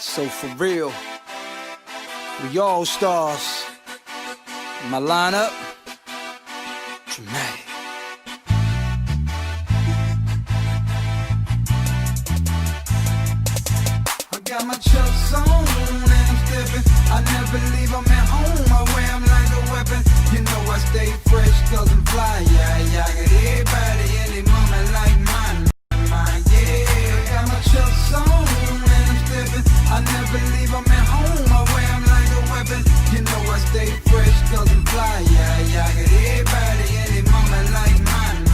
So for real, we all stars. My lineup, dramatic. I got my chucks on and I'm stepping. I never leave, I'm at home. I wear them like a weapon. You know I stay fresh cause I'm fly. Yeah, yeah, I got everybody in their moment like mine. Yeah, I got my chucks on and I'm stepping. I never leave, I'm at home. I wear them like a weapon. You know I stay fresh cause I'm fly. Yeah, yeah, I got everybody in their moment like mine.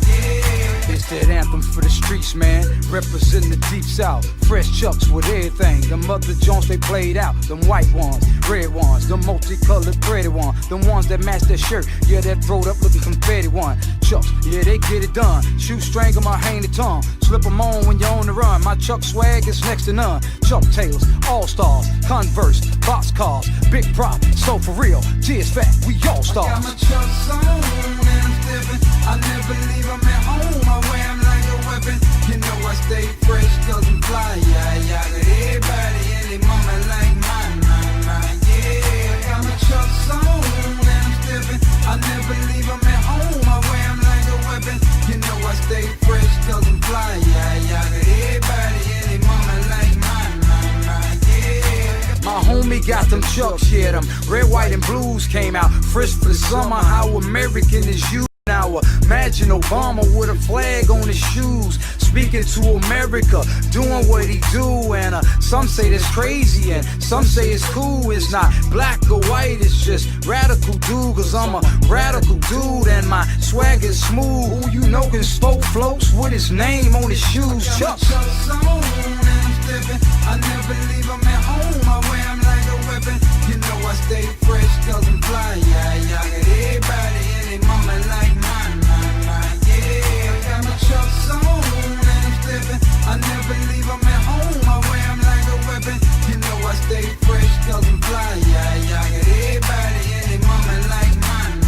Yeah. It's that anthem for the streets, man. Representing the deep south. Fresh chucks with everything. Them other joints they played out. Them white ones, red ones, them multicolored breaded ones. Them ones that match their shirt. Yeah, that throwed up looking confetti one. Chucks, yeah, they get it done. Shoestring 'em or hang the tongue. Slip 'em on when you're on the run. My chuck swag is next to none. Chuck tails, all stars, Converse, box cars, big prop. So for real, cheers fat, we all stars. I got my chucks on and I'm stepping. I never leave 'em at home. I wear 'em like a weapon. You know I stay fresh cause I'm fly. Yeah, yeah, I got everybody in their moment like mine. Yeah, I got my chucks on and I'm stepping. I never leave 'em at home. I wear 'em like a weapon. You know I stay fresh cause I'm fly. Yeah, yeah, I got everybody in their moment like mine. Yeah. My homie got them chucks, yeah, them red, white, and blues came out. Fresh for the summer, how American is you. Now imagine Obama with a flag on his shoes, speaking to America, doing what he do. And some say that's crazy and some say it's cool. It's not black or white, it's just radical dude. Cause I'm a radical dude and my swag is smooth. Who you know can spoke floats with his name on his shoes. Chuck. I never leave 'em at home. I wear 'em like a weapon. You know I stay fresh cause I'm fly. Yeah, yeah, I got everybody in their moment like mine. Yeah, I got my chucks on and I'm stepping. I never leave 'em at home. I wear 'em like a weapon. You know I stay fresh cause I'm fly. Yeah, yeah, I got everybody in their moment like mine.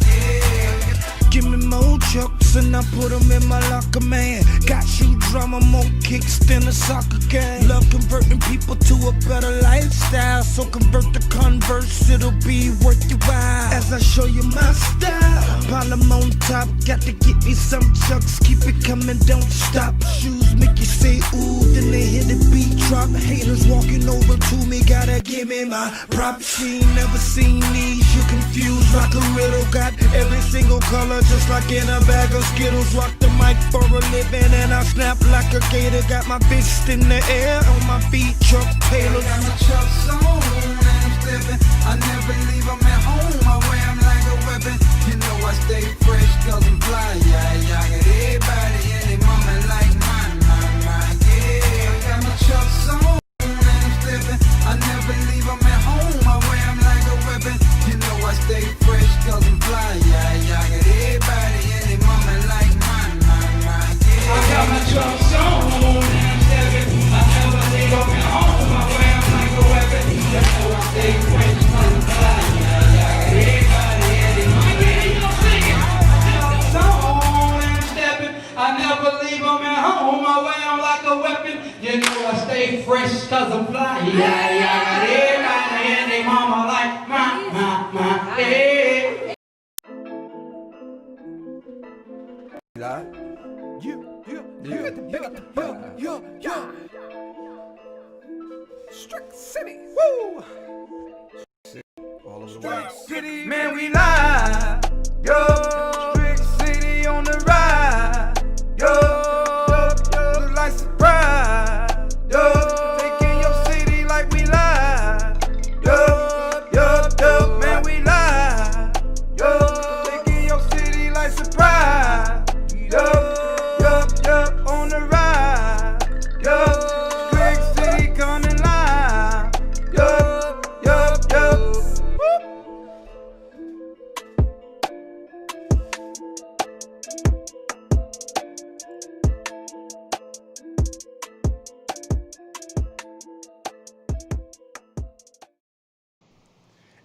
Yeah. Give me more chucks and I put 'em in my locker, man. Got shoe drama, more kicks than a soccer game. Love converting people to a better lifestyle. So convert the Converse, it'll be worth your while. As I show you my style, while I'm on top, got to get me some chucks. Keep it coming, don't stop. Shoes make you say ooh, then they hit the beat drop. Haters walking over to me, gotta give me my props. She ain't never seen these, you confused like a riddle. Got every single color just like in a bag of Skittles. Rock the mic for a living and I snap like a gator. Got my fist in the air, on my feet, Chuck Taylor. I got my chucks on and I'm stepping. I never leave 'em at home. I wear 'em like a weapon. You know I stay fresh cause I'm fly. Yeah, yeah, I got everybody in their moment like mine. Yeah, I got my chucks on and I'm stepping. I never leave 'em at home. I wear 'em like a weapon. You know I stay fresh cause I'm fly. Yeah, yeah, I got everybody in their moment like mine. Yeah. I got my chucks on and I'm stepping. I never leave 'em at home. I wear 'em like a weapon. You know I stay fresh cause I'm fly. Yeah, yeah, I got everybody in their moment. I never leave 'em at home. I wear 'em like a weapon. You know I stay fresh cause I'm fly. Yeah, yeah, I got everybody in their mama like my, yeah. Strick City, woo! All of the way. City, man, we live. Yo, Strick City on the ride. Yo, look like surprise. Yo, taking your city like we live. Yo, man, we live. Yo, taking your city like surprise. Yo, on the ride. Yo, Strick City coming live. Yo.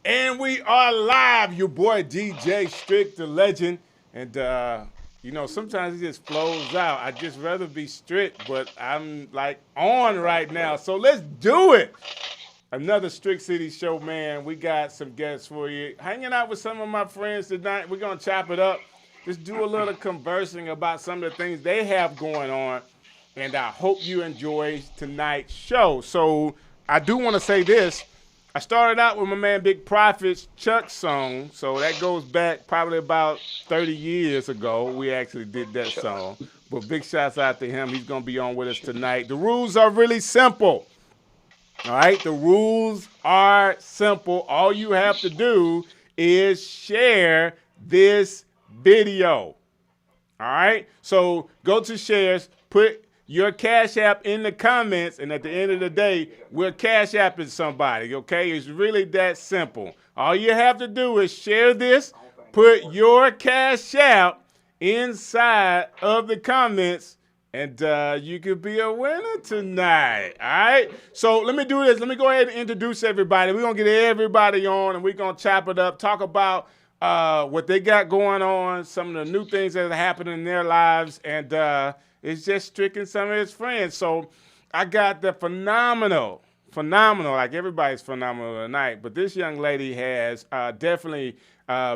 And we are live. Your boy DJ Strick, the legend. And You know, sometimes it just flows out. I just rather be strict, but I'm like on right now. So let's do it. Another Strick City show, man. We got some guests for you. Hanging out with some of my friends tonight. We're going to chop it up. Just do a little conversing about some of the things they have going on. And I hope you enjoy tonight's show. So I do want to say this. I started out with my man Big Prophet's Chuck song. So that goes back probably about 30 years ago. We actually did that song. But big shouts out to him. He's going to be on with us tonight. The rules are really simple. All right, the rules are simple. All you have to do is share this video. All right, so go to shares, put your Cash App in the comments, and at the end of the day, we're Cash Apping somebody, okay? It's really that simple. All you have to do is share this, put your Cash App inside of the comments, and you could be a winner tonight, all right? So let me do this. Let me go ahead and introduce everybody. We're going to get everybody on, and we're going to chop it up, talk about what they got going on, some of the new things that are happening in their lives, and it's just Strick and some of his friends. So I got the phenomenal, like everybody's phenomenal tonight, but this young lady has definitely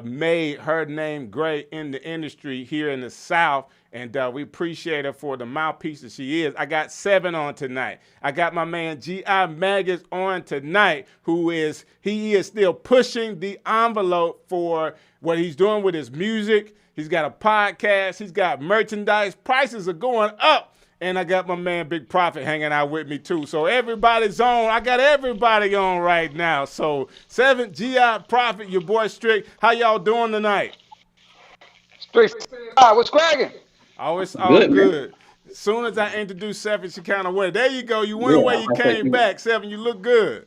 made her name great in the industry here in the South, and we appreciate her for the mouthpiece that she is. I got 7 on tonight. I got my man G.I. Maggis on tonight, he is still pushing the envelope for what he's doing with his music. He's got a podcast. He's got merchandise. Prices are going up. And I got my man Big Prophet hanging out with me too. So everybody's on. I got everybody on right now. So 7 G.I. Prophet, your boy Strick. How y'all doing tonight? Strick, what's cracking? Oh, it's all good. As soon as I introduced 7, she kind of went. There you go. You went away. You came back. 7, you look good.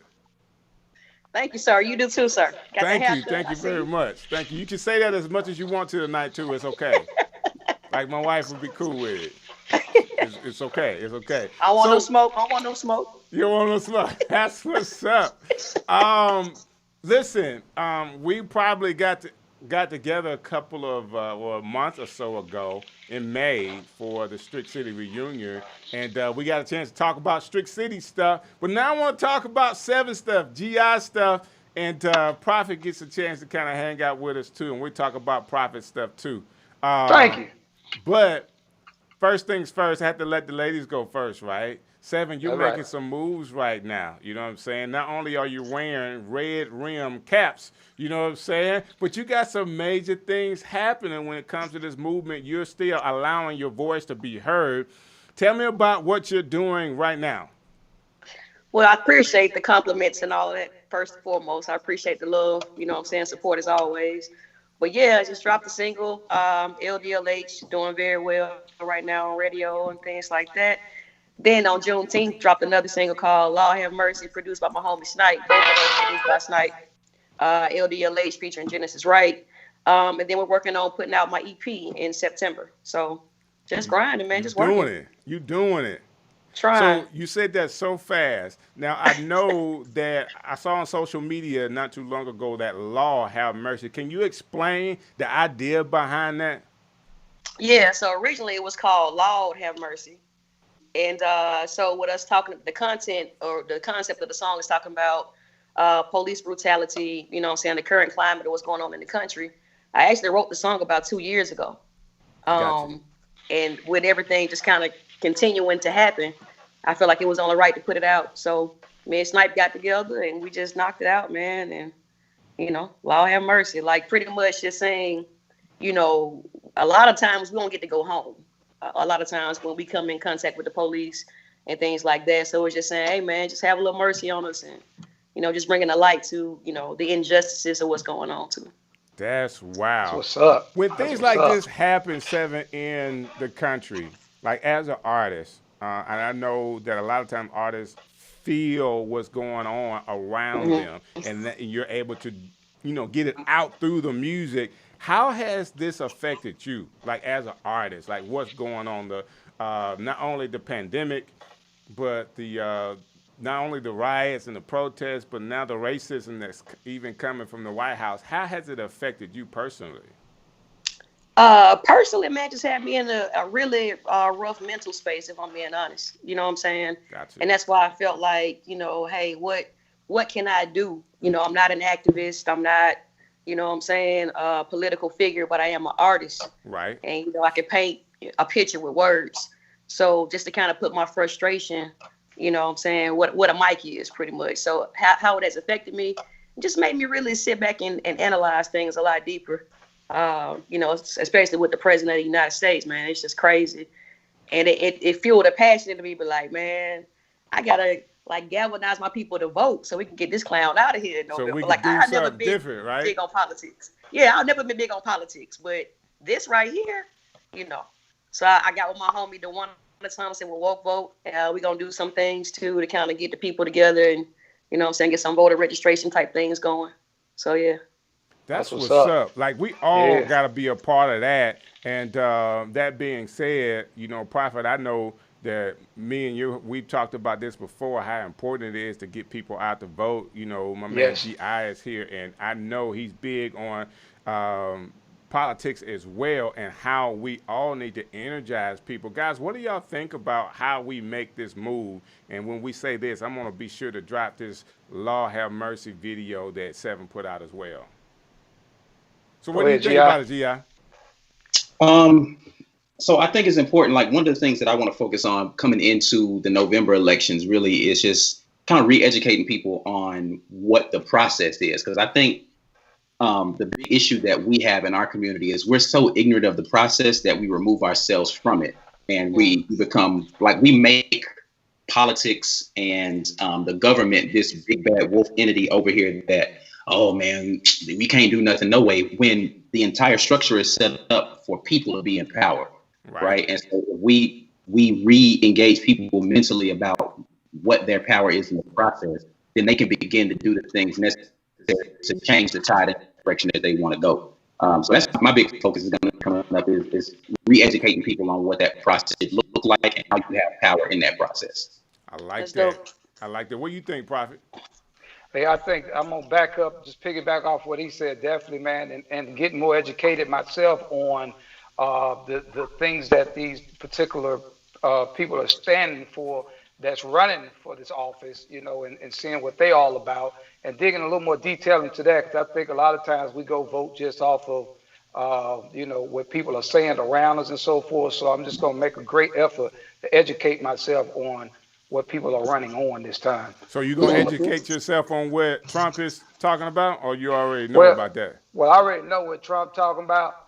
Thank you, sir. You do too, sir. Thank you. Thank you very much. Thank you. You can say that as much as you want to tonight too. It's okay. Like my wife would be cool with it. It's okay. It's okay. I want no smoke. I want no smoke. You don't want no smoke. That's what's up. Listen, we probably got together a couple of a month or so ago in May for the Strick City reunion, and we got a chance to talk about Strick City stuff. But now I want to talk about 7 stuff, GI stuff, and Prophet gets a chance to kind of hang out with us too, and we talk about Prophet stuff too. Thank you. But first things first, I have to let the ladies go first, right? 7, you're All making right. some moves right now. You know what I'm saying? Not only are you wearing red rim caps, you know what I'm saying? But you got some major things happening when it comes to this movement. You're still allowing your voice to be heard. Tell me about what you're doing right now. Well, I appreciate the compliments and all of that. First and foremost, I appreciate the love, you know what I'm saying, support as always. But yeah, I just dropped a single, LDLH, doing very well right now on radio and things like that. Then on Juneteenth, dropped another single called Law Have Mercy, produced by my homie Snipe. Both of those produced by Snipe. LDLH featuring Genesis Wright. And then we're working on putting out my EP in September. So just grinding, man. Just working. You doing it. Trying. So you said that so fast. Now, I know that I saw on social media not too long ago that Law Have Mercy. Can you explain the idea behind that? Yeah, so originally it was called Lord Have Mercy. And so with us talking, the content or the concept of the song is talking about police brutality, you know what I'm saying, the current climate of what's going on in the country. I actually wrote the song about 2 years ago. Gotcha. And with everything just kind of continuing to happen, I feel like it was only right to put it out. So me and Snipe got together and we just knocked it out, man. And, you know, Lord have mercy. Like pretty much just saying, you know, a lot of times we don't get to go home. A lot of times when we come in contact with the police and things like that. So it's just saying, hey, man, just have a little mercy on us and, you know, just bringing a light to, you know, the injustices of what's going on too. That's wow. That's what's up. When things like this happen, 7, in the country, like as an artist, and I know that a lot of times artists feel what's going on around them, and that you're able to, you know, get it out through the music. How has this affected you, like as an artist? Like what's going on, the not only the pandemic, but the not only the riots and the protests, but now the racism that's even coming from the White House. How has it affected you personally? Personally, man, just had me in a really rough mental space, if I'm being honest. You know what I'm saying? Gotcha. And that's why I felt like, hey, what can I do? I'm not an activist. I'm not, what I'm saying, a political figure, but I am an artist. Right. And, I can paint a picture with words. So just to kind of put my frustration, what I'm saying, what a mic is pretty much. So how it has affected me, it just made me really sit back and analyze things a lot deeper. Especially with the president of the United States, man, it's just crazy. And it fueled a passion into me, but like, man, I gotta galvanize my people to vote so we can get this clown out of here in November. So we can like, do I've never something been different, right? big on politics. Yeah, I've never been big on politics, but this right here, So I got with my homie the one at a time, said, well, woke vote. We're gonna do some things too to kind of get the people together and, get some voter registration type things going. So yeah. That's what's up. Like, we all got to be a part of that. And that being said, Prophet, I know that me and you, we've talked about this before, how important it is to get people out to vote. My man G.I. is here, and I know he's big on politics as well and how we all need to energize people. Guys, what do y'all think about how we make this move? And when we say this, I'm going to be sure to drop this Law Have Mercy video that Seven put out as well. So what do you think about it, G.I.? So I think it's important. Like, one of the things that I want to focus on coming into the November elections really is just kind of re-educating people on what the process is. Because I think the big issue that we have in our community is we're so ignorant of the process that we remove ourselves from it. And we become like, we make politics and the government this big bad wolf entity over here that, oh man, we can't do nothing, no way, when the entire structure is set up for people to be in power, right? And so we re-engage people mentally about what their power is in the process, then they can begin to do the things necessary to change the tide in the direction that they want to go. So that's my big focus is going to come up is re-educating people on what that process look like and how you have power in that process. I like that. I like that. What do you think, Prophet? Hey, I think I'm going to back up, just piggyback off what he said, definitely, man, and getting more educated myself on the things that these particular people are standing for, that's running for this office, and seeing what they all about and digging a little more detail into that, because I think a lot of times we go vote just off of, what people are saying around us and so forth. So I'm just going to make a great effort to educate myself on what people are running on this time. So you going to educate yourself on what Trump is talking about, or you already know about that? Well, I already know what Trump talking about.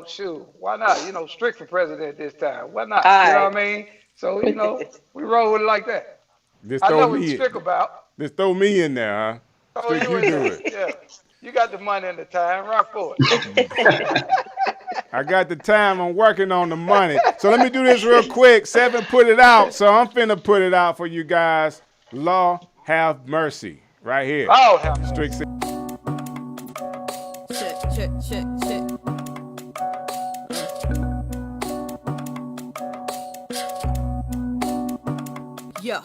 Shoot, why not? Strick for president this time. Why not? You know what I mean? So, we roll with it like that. I know what Strick about. Just throw me in there, huh? Strick, you do it. Yeah. You got the money and the time. Rock for it. I got the time. I'm working on the money. So let me do this real quick. Seven put it out. So I'm finna put it out for you guys. Law Have Mercy. Right here. Oh, have mercy. Strick. Check. Yeah.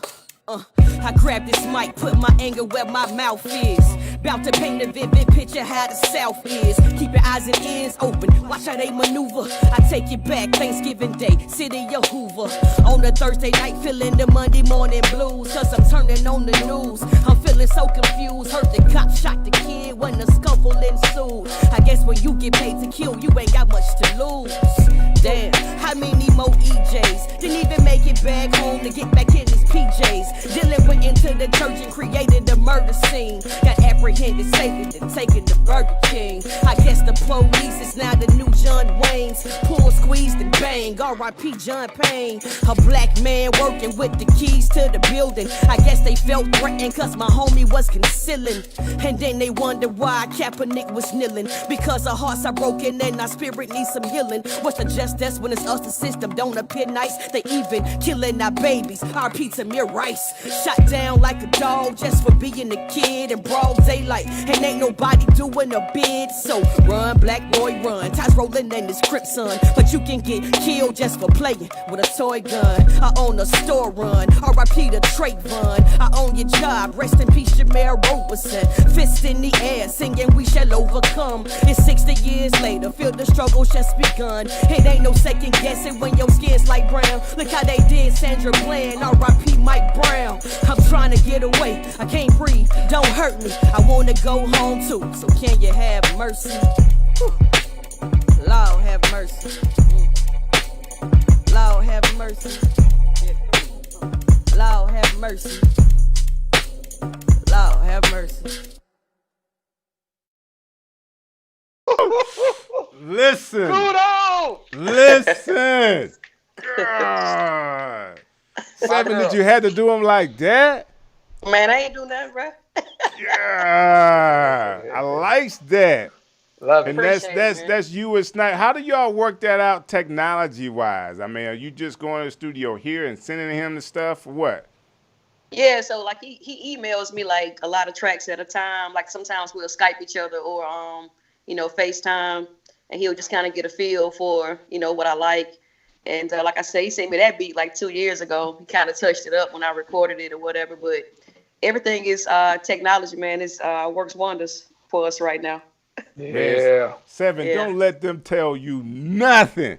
I grab this mic, put my anger where my mouth is. Bout to paint a vivid picture how the South is. Keep your eyes and ears open, watch how they maneuver. I take it back, Thanksgiving Day, city of Hoover. On a Thursday night, feeling the Monday morning blues. Cause I'm turning on the news, I'm feeling so confused. Heard the cop shot the kid when the scuffle ensued. I guess when you get paid to kill, you ain't got much to lose. Damn, how many more EJs didn't even make it back home to get back in his PJs? Dylan went into the church and created a murder scene. Got apprehended, saved and taken to Burger King. I guess the police is now the new John Wayne's. Pull, squeezed and bang, R.I.P. John Payne. A black man working with the keys to the building. I guess they felt threatened cause my homie was concealing. And then they wonder why Kaepernick was kneeling. Because our hearts are broken and our spirit needs some healing. What's the justice when it's us, the system don't appear nice? They even killing our babies, R.P. Tamir Rice. Shot down like a dog just for being a kid and brawled daylight, and ain't nobody doing a bid. So run, black boy, run. Ties rolling in this Crip son, but you can get killed just for playing with a toy gun. I own a store run, R.I.P. to Trayvon. I own your job, rest in peace, Jameer Roberson. Fist in the air, singing we shall overcome. It's 60 years later, feel the struggle just begun. It ain't no second guessing when your skin's like brown. Look how they did Sandra Bland, R.I.P. Mike Brown. I'm trying to get away, I can't breathe, don't hurt me. I wanna go home too, so can you have mercy? Whew. Lord have mercy. Lord have mercy. Lord have mercy. Lord have mercy. Listen. Kudos! Listen. God. Seven, did you have to do them like that? Man, I ain't do nothing, bro. Yeah. I like that. Love And it. that's you and Snipe. How do y'all work that out technology wise? I mean, are you just going to the studio here and sending him the stuff or what? Yeah, so like he emails me like a lot of tracks at a time. Like sometimes we'll Skype each other or FaceTime, and he'll just kind of get a feel for what I like. And like I say, he sent me that beat like 2 years ago. He kind of touched it up when I recorded it or whatever. But everything is technology, man. It's works wonders for us right now. Yeah. Seven, Yeah. don't let them tell you nothing.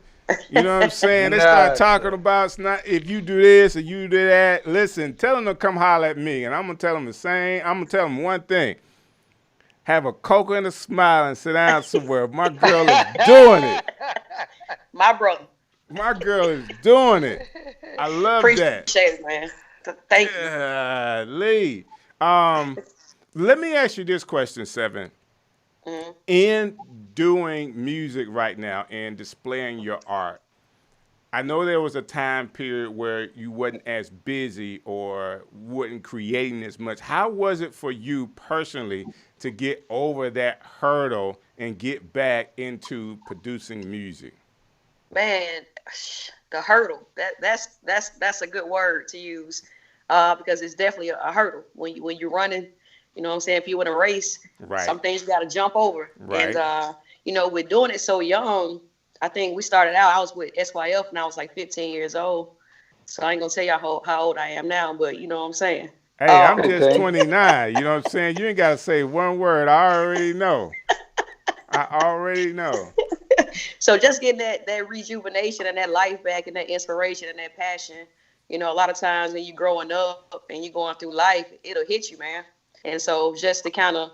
You know what I'm saying? They start talking about if you do this or you do that. Listen, tell them to come holler at me, and I'm going to tell them the same. I'm going to tell them one thing. Have a Coke and a smile and sit down somewhere. My girl is doing it. My brother. My girl is doing it. I love that. Appreciate it, man. Thank you. Lee. Let me ask you this question, Seven. Mm-hmm. In doing music right now and displaying your art, I know there was a time period where you wasn't as busy or wasn't creating as much. How was it for you personally to get over that hurdle and get back into producing music? Man, the hurdle. That's a good word to use because it's definitely a hurdle when you're running. You know what I'm saying? If you in a race, Right. some things you got to jump over. Right. And we're doing it so young. I think we started out. I was with SYF and I was like 15 years old. So I ain't gonna tell y'all how old I am now, but you know what I'm saying. Hey, I'm just Okay. 29. You know what I'm saying? You ain't got to say one word. I already know. I already know. So just getting that rejuvenation and that life back and that inspiration and that passion. A lot of times when you're growing up and you're going through life, it'll hit you, man. And so just to kind of,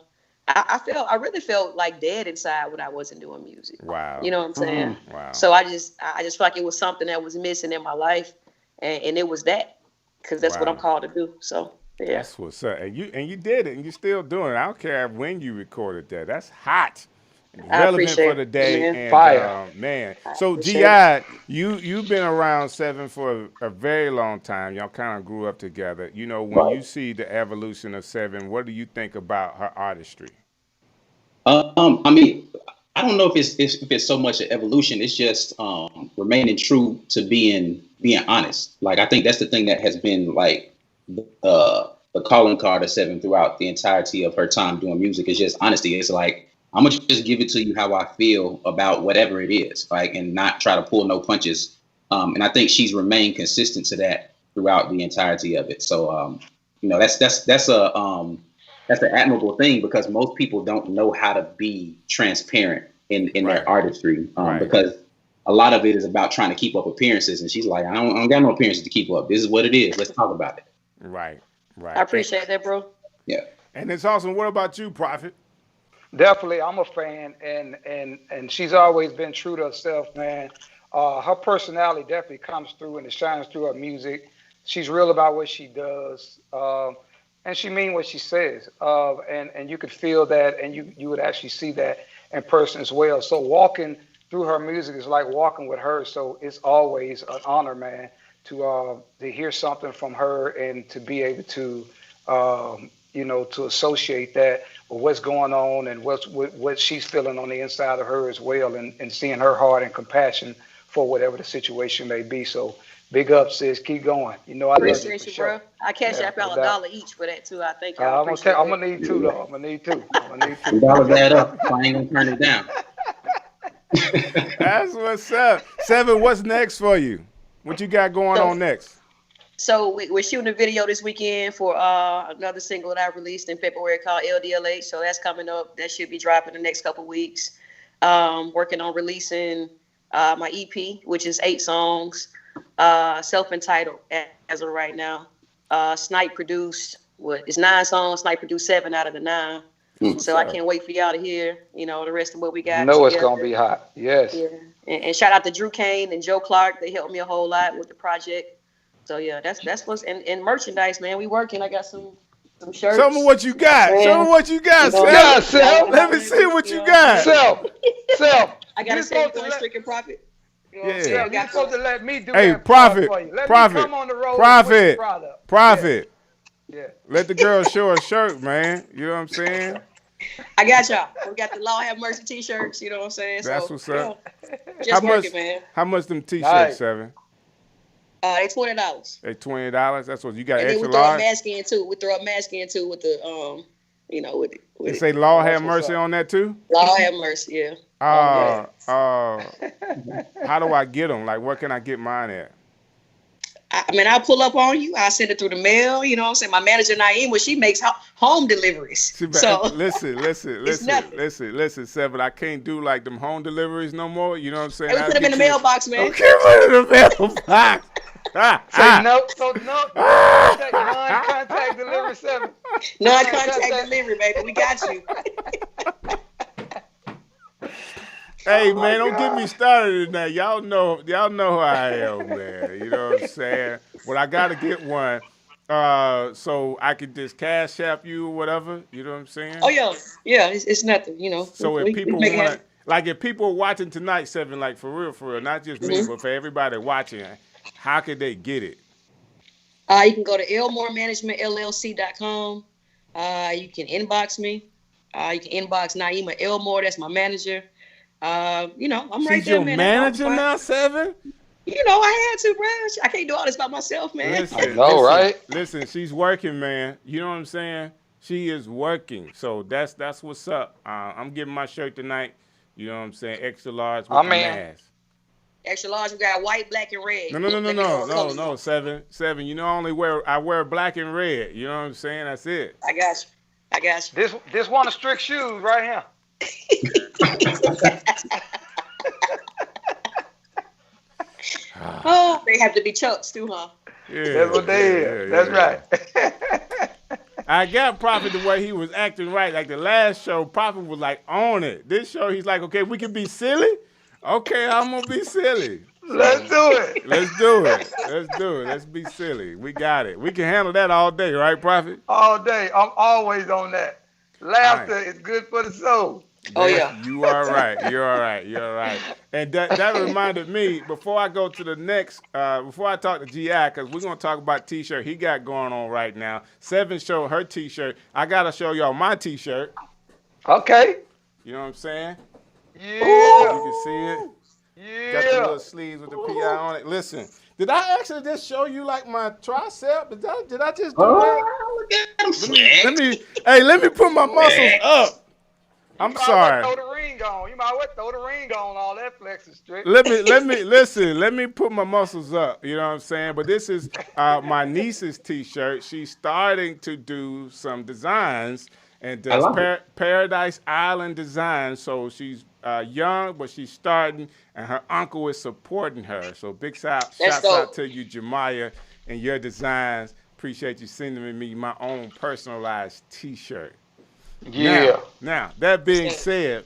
I really felt like dead inside when I wasn't doing music. Wow. You know what I'm saying? Wow. So I just felt like it was something that was missing in my life, and it was that, because that's what Wow. I'm called to do. So yeah. That's what's up. And you did it, and you're still doing it. I don't care when you recorded that. That's hot. I Relevant appreciate for the it, day. man. And, Fire. man. I So, appreciate G.I., you've been around Seven for a very long time. Y'all kind of grew up together. When you see the evolution of Seven, what do you think about her artistry? I mean, I don't know if it's so much an evolution. It's just remaining true to being honest. Like I think that's the thing that has been like the calling card of Seven throughout the entirety of her time doing music is just honesty. It's like I'm gonna just give it to you how I feel about whatever it is, like, and not try to pull no punches. And I think she's remained consistent to that throughout the entirety of it. So that's an admirable thing because most people don't know how to be transparent in Right. their artistry Right. because a lot of it is about trying to keep up appearances. And she's like, I don't got no appearances to keep up. This is what it is. Let's talk about it. Right. I appreciate that, bro. Yeah. And it's awesome. What about you, Prophet? Definitely, I'm a fan, and she's always been true to herself, man. Her personality definitely comes through and it shines through her music. She's real about what she does, and she mean what she says. And you could feel that, and you would actually see that in person as well. So walking through her music is like walking with her. So it's always an honor, man, to hear something from her and to be able to to associate that with what's going on and what she's feeling on the inside of her as well, and seeing her heart and compassion for whatever the situation may be. So big up, sis. Keep going. You know I love you for Appreciate you, sure. bro. I cash out no y'all doubt. $1 each for that too. I think y'all appreciate I'm it. gonna need two though. I'm gonna need two. $2 add up. So I ain't gonna turn it down. That's what's up. Seven, what's next for you? What you got going on next? So we're shooting a video this weekend for another single that I released in February called LDLH. So that's coming up. That should be dropping the next couple weeks. Working on releasing my EP, which is 8 songs, self-entitled as of right now. Snipe produced, it's 9 songs. Snipe produced 7 out of the 9. So I can't wait for y'all to hear, the rest of what we got. It's gonna be hot. Yes. Yeah. And shout out to Drew Kane and Joe Clark. They helped me a whole lot with the project. So yeah, that's what's in merchandise, man. We working. I got some shirts. Show me what you got. Man. Show me what you got, Self. Let me see what you got. Self. I gotta say one Strick and Profit. You know what I'm saying? You're supposed to let me do Hey, that Profit, for you. Let Profit, me come on the road Profit, and push the product. Profit. Yeah. Let the girl show a shirt, man. You know what I'm saying? I got y'all. We got the Law Have Mercy t-shirts. You know what I'm saying? That's what's up. Just working, man. How much them t-shirts, Nice. Seven? They $20. They $20. That's what you got. And then we Extra throw a large. mask in too. We throw a mask in too with the with They it. say Law have what's mercy up. on that too. Law Have Mercy. Yeah. How do I get them? Like, where can I get mine at? I mean, I'll pull up on you. I'll send it through the mail. You know what I'm saying? My manager, Naima, she makes home deliveries. See, but So listen, Seven. I can't do like them home deliveries no more. You know what I'm saying? hey, we put them in the mailbox, man. Okay, put it in the mailbox. Say no. Non-contact delivery 7. Non-contact delivery, baby. We got you. Hey man, don't get me started in that. Y'all know who I am, man. You know what I'm saying? But I gotta get one, so I can just cash app you or whatever. You know what I'm saying? Oh yeah. It's nothing. So if people want, like, if people are watching tonight, Seven, like for real, not just me, but for everybody watching, how could they get it? You can go to elmoremanagementllc.com. You can inbox me. You can inbox Naima Elmore. That's my manager. I'm right She's there, your man. manager now, Seven? I had to, bro. I can't do all this by myself, man. Listen, she's working, man. You know what I'm saying? She is working. So that's what's up. I'm getting my shirt tonight. You know what I'm saying? Extra large with the mask. Extra large, we got white, black, and red. No, Seven. I wear black and red. You know what I'm saying? That's it. I got you. This one of Strick shoes right here. Oh, they have to be chucks too, huh? Yeah, that's what they is. That's right. I got Prophet the way he was acting right. Like the last show, Prophet was like on it. This show, he's like, okay, we can be silly. Okay, I'm gonna be silly. Let's do it. Let's do it. Let's be silly. We got it. We can handle that all day, right, Prophet? All day. I'm always on that. Laughter is good for the soul. Oh yeah. You are right. You're all right. And that reminded me, before I go to the next, before I talk to G.I., because we're going to talk about t-shirt he got going on right now. Seven showed her t-shirt. I got to show y'all my t-shirt. Okay. You know what I'm saying? Yeah. You can see it. Yeah. Got the little sleeves with the PI on it. Listen, did I actually just show you like my tricep? Did I just do that? Look at him Let me put my muscles up. I'm sorry. Throw the ring on. You might well throw the ring on all that flexing Strick. Let me put my muscles up. You know what I'm saying? But this is my niece's t-shirt. She's starting to do some designs and does Paradise Island designs. So she's young, but she's starting, and her uncle is supporting her. So big shouts out to you, Jemiah, and your designs. Appreciate you sending me my own personalized t-shirt. Yeah. Now that being said,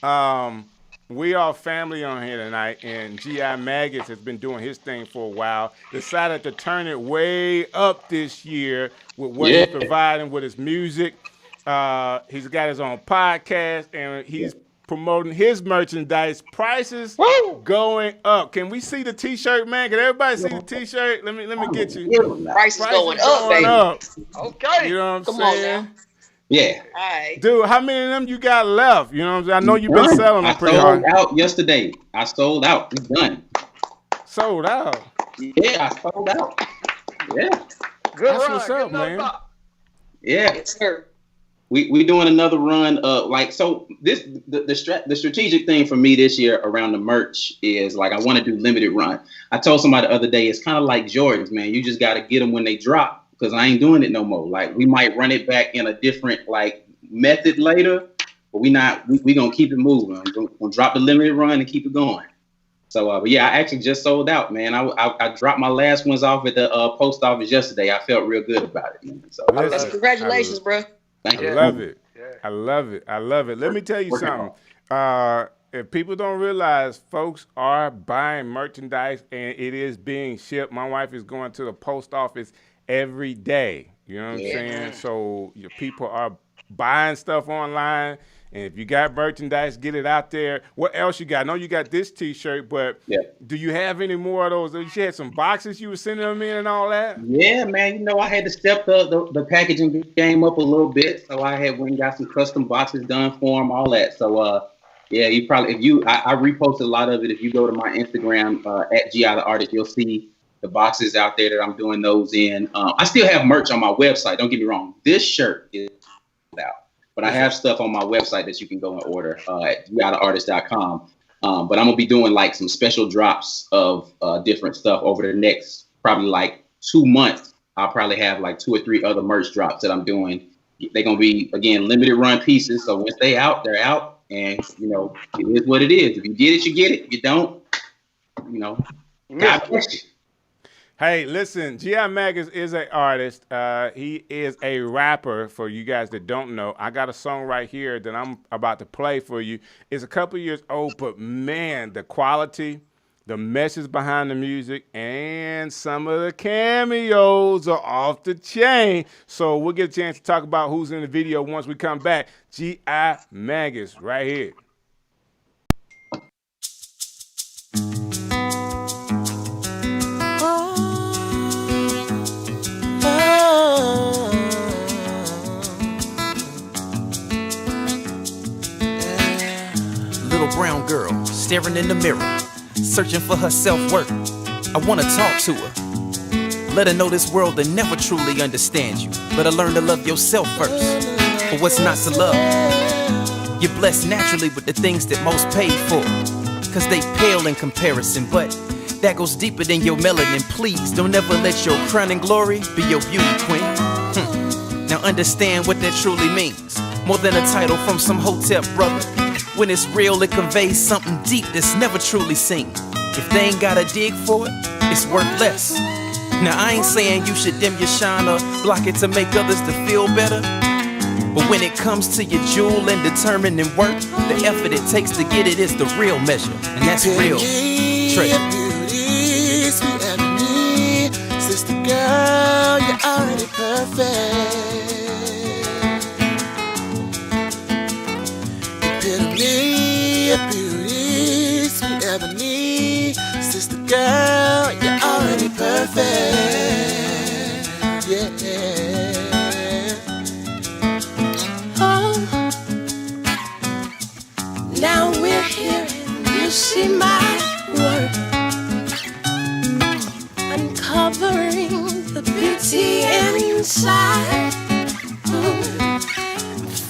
we are family on here tonight, and G.I. Maggots has been doing his thing for a while. Decided to turn it way up this year with what he's providing with his music. He's got his own podcast, and he's promoting his merchandise. Prices going up. Can we see the t-shirt, man? Can everybody see the t-shirt? Let me get you. Prices going up, baby. Up. Okay. You know what I'm Come saying? on now. Yeah. All right. Dude, how many of them you got left? You know what I'm saying? I know you've been Done. selling them pretty I hard. sold out yesterday. I sold out. We done. Sold out. Yeah, I sold out. Yeah. Good That's run. what's Get up, another man. pop. Yeah. Yes, sir. We doing another run. The strategic thing for me this year around the merch is like I want to do limited run. I told somebody the other day it's kind of like Jordans, man. You just got to get them when they drop because I ain't doing it no more. Like we might run it back in a different like method later, but we gonna keep it moving. We're gonna drop the limited run and keep it going. So, but yeah, I actually just sold out, man. I dropped my last ones off at the post office yesterday. I felt real good about it, man. So, Listen, Congratulations, bro. thank I you. love it. Yeah. I love it. I love it. Let me tell you Working something. If people don't realize, folks are buying merchandise and it is being shipped. My wife is going to the post office every day. You know what I'm saying? So your people are buying stuff online. And if you got merchandise, get it out there. What else you got? I know you got this T-shirt, but do you have any more of those? You had some boxes you were sending them in and all that? Yeah, man. You know, I had to step the packaging game up a little bit. So I went and got some custom boxes done for them, all that. So, yeah, you probably, I reposted a lot of it. If you go to my Instagram, at GI the Artist, you'll see the boxes out there that I'm doing those in. I still have merch on my website. Don't get me wrong. This shirt is out. But I have stuff on my website that you can go and order at githeartist.com. But I'm going to be doing like some special drops of different stuff over the next probably like 2 months. I'll probably have like 2 or 3 other merch drops that I'm doing. They're going to be, again, limited run pieces. So once they out, they're out. And, you know, it is what it is. If you get it, you get it. If you don't, you know, God bless you. Hey, listen, G.I. Magus is an artist. He is a rapper, for you guys that don't know. I got a song right here that I'm about to play for you. It's a couple years old, but man, the quality, the message behind the music, and some of the cameos are off the chain. So we'll get a chance to talk about who's in the video once we come back. G.I. Magus right here. Brown girl staring in the mirror, searching for her self-worth. I wanna talk to her, let her know this world will never truly understand you. Let her learn to love yourself first. But what's not to love? You're blessed naturally with the things that most paid for, cause they pale in comparison, but that goes deeper than your melanin. Please don't ever let your crowning glory be your beauty queen. Now understand what that truly means, more than a title from some hotel brother. When it's real, it conveys something deep that's never truly seen. If they ain't gotta dig for it, it's worth less. Now I ain't saying you should dim your shine or block it to make others to feel better, but when it comes to your jewel and determining work, the effort it takes to get it is the real measure, and that's real treasure. Beauty, sweet ebony, sister girl, you're already perfect. Epitome of beauty, sweet ebony, sister girl, you're already perfect. Yeah. Oh, now we're here and you see my work, uncovering the beauty inside.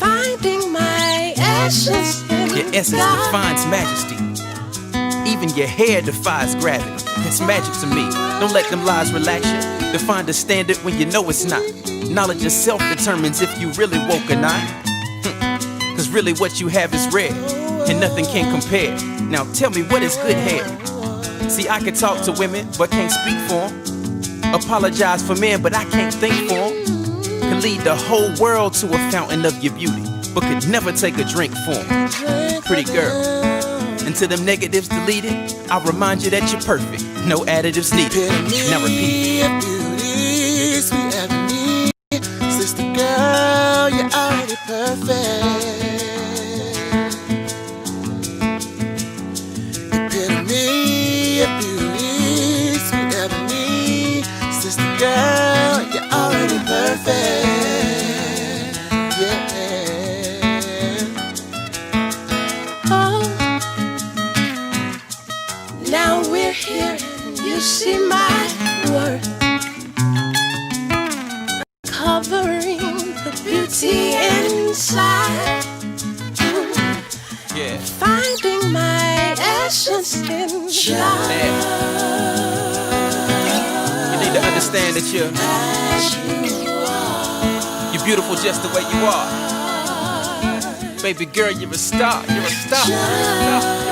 Finding my essence in Your essence God. defines majesty. Even your hair defies gravity. That's magic to me. Don't let them lies relax you. Define the standard when you know it's not. Knowledge of self determines if you really woke or not. Cause really what you have is rare, and nothing can compare. Now tell me, what is good hair? See, I can talk to women, but can't speak for them. Apologize for men, but I can't think for them. Could lead the whole world to a fountain of your beauty, but could never take a drink for them. Pretty girl. Until them negatives deleted, I'll remind you that you're perfect. No additives needed. Now repeat it. Beauty, sweet ebony, sister girl, you're already perfect. Epitome of beauty, sweet ebony, sister girl, you're already perfect. Yeah. Now we're here, and you see my worth. Covering the beauty inside. Yeah. Finding my essence in love. You need to understand that you're beautiful just the way you are. Baby girl, you're a star. You're a star. You're a star.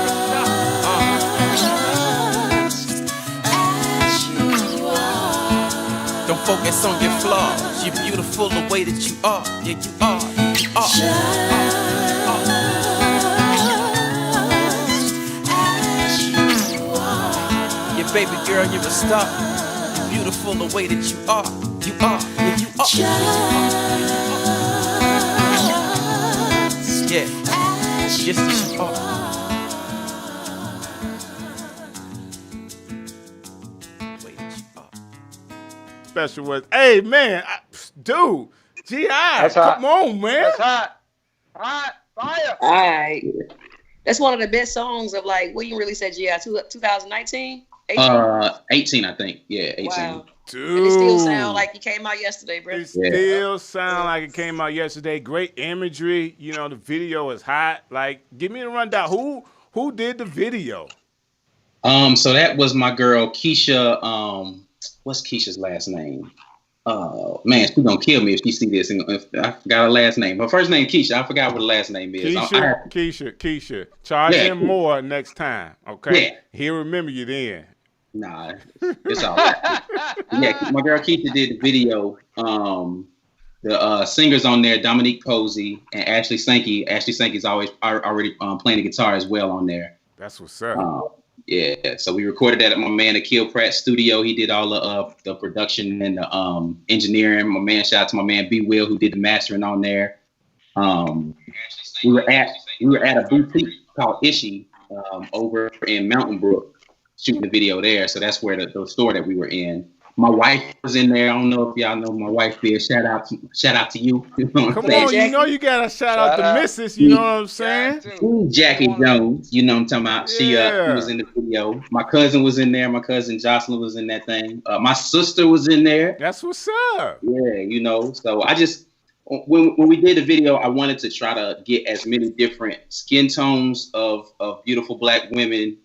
Don't focus on your flaws. You're beautiful the way that you are. Yeah, you are. You are. Yeah, baby girl, you're a star. You're beautiful the way that you are. You are. Yeah, you are. Yeah, just as you are. Way that you are. Special words. Hey, man. Dude. G.I. That's Come hot. on, man. That's hot. Hot. Fire. All right. That's one of the best songs of like, what you really said, G.I. 2019? 18, I think. Yeah, 18. Wow. Dude. And it still sound like it came out yesterday, bro. It still sound like it came out yesterday. Great imagery. You know, the video is hot. Like, give me the rundown. Who did the video? So that was my girl Keisha. What's Keisha's last name? Man, she's gonna kill me if she see this. And if I forgot her last name. Her first name Keisha. I forgot what her last name is. Keisha. Charge him more next time. Okay. Yeah. He'll remember you then. Nah, it's all right. Yeah, my girl Keisha did the video. The singers on there, Dominique Posey and Ashley Sankey. Ashley Sankey's already playing the guitar as well on there. That's what's up. Yeah, so we recorded that at my man Akil Pratt's studio. He did all the production and the engineering. My man, shout out to my man B Will who did the mastering on there. We were at a boutique called Ishi over in Mountain Brook, shooting the video there. So that's where the store that we were in. My wife was in there. I don't know if y'all know who my wife is. Shout out to you. You know what Come I'm saying? on, you know you gotta shout out the missus. You know what I'm saying? Jackie Jones, you know what I'm talking about. She was in the video. My cousin was in there. My cousin Jocelyn was in that thing. My sister was in there. That's what's up. Yeah, you know. So I just when we did the video, I wanted to try to get as many different skin tones of beautiful Black women,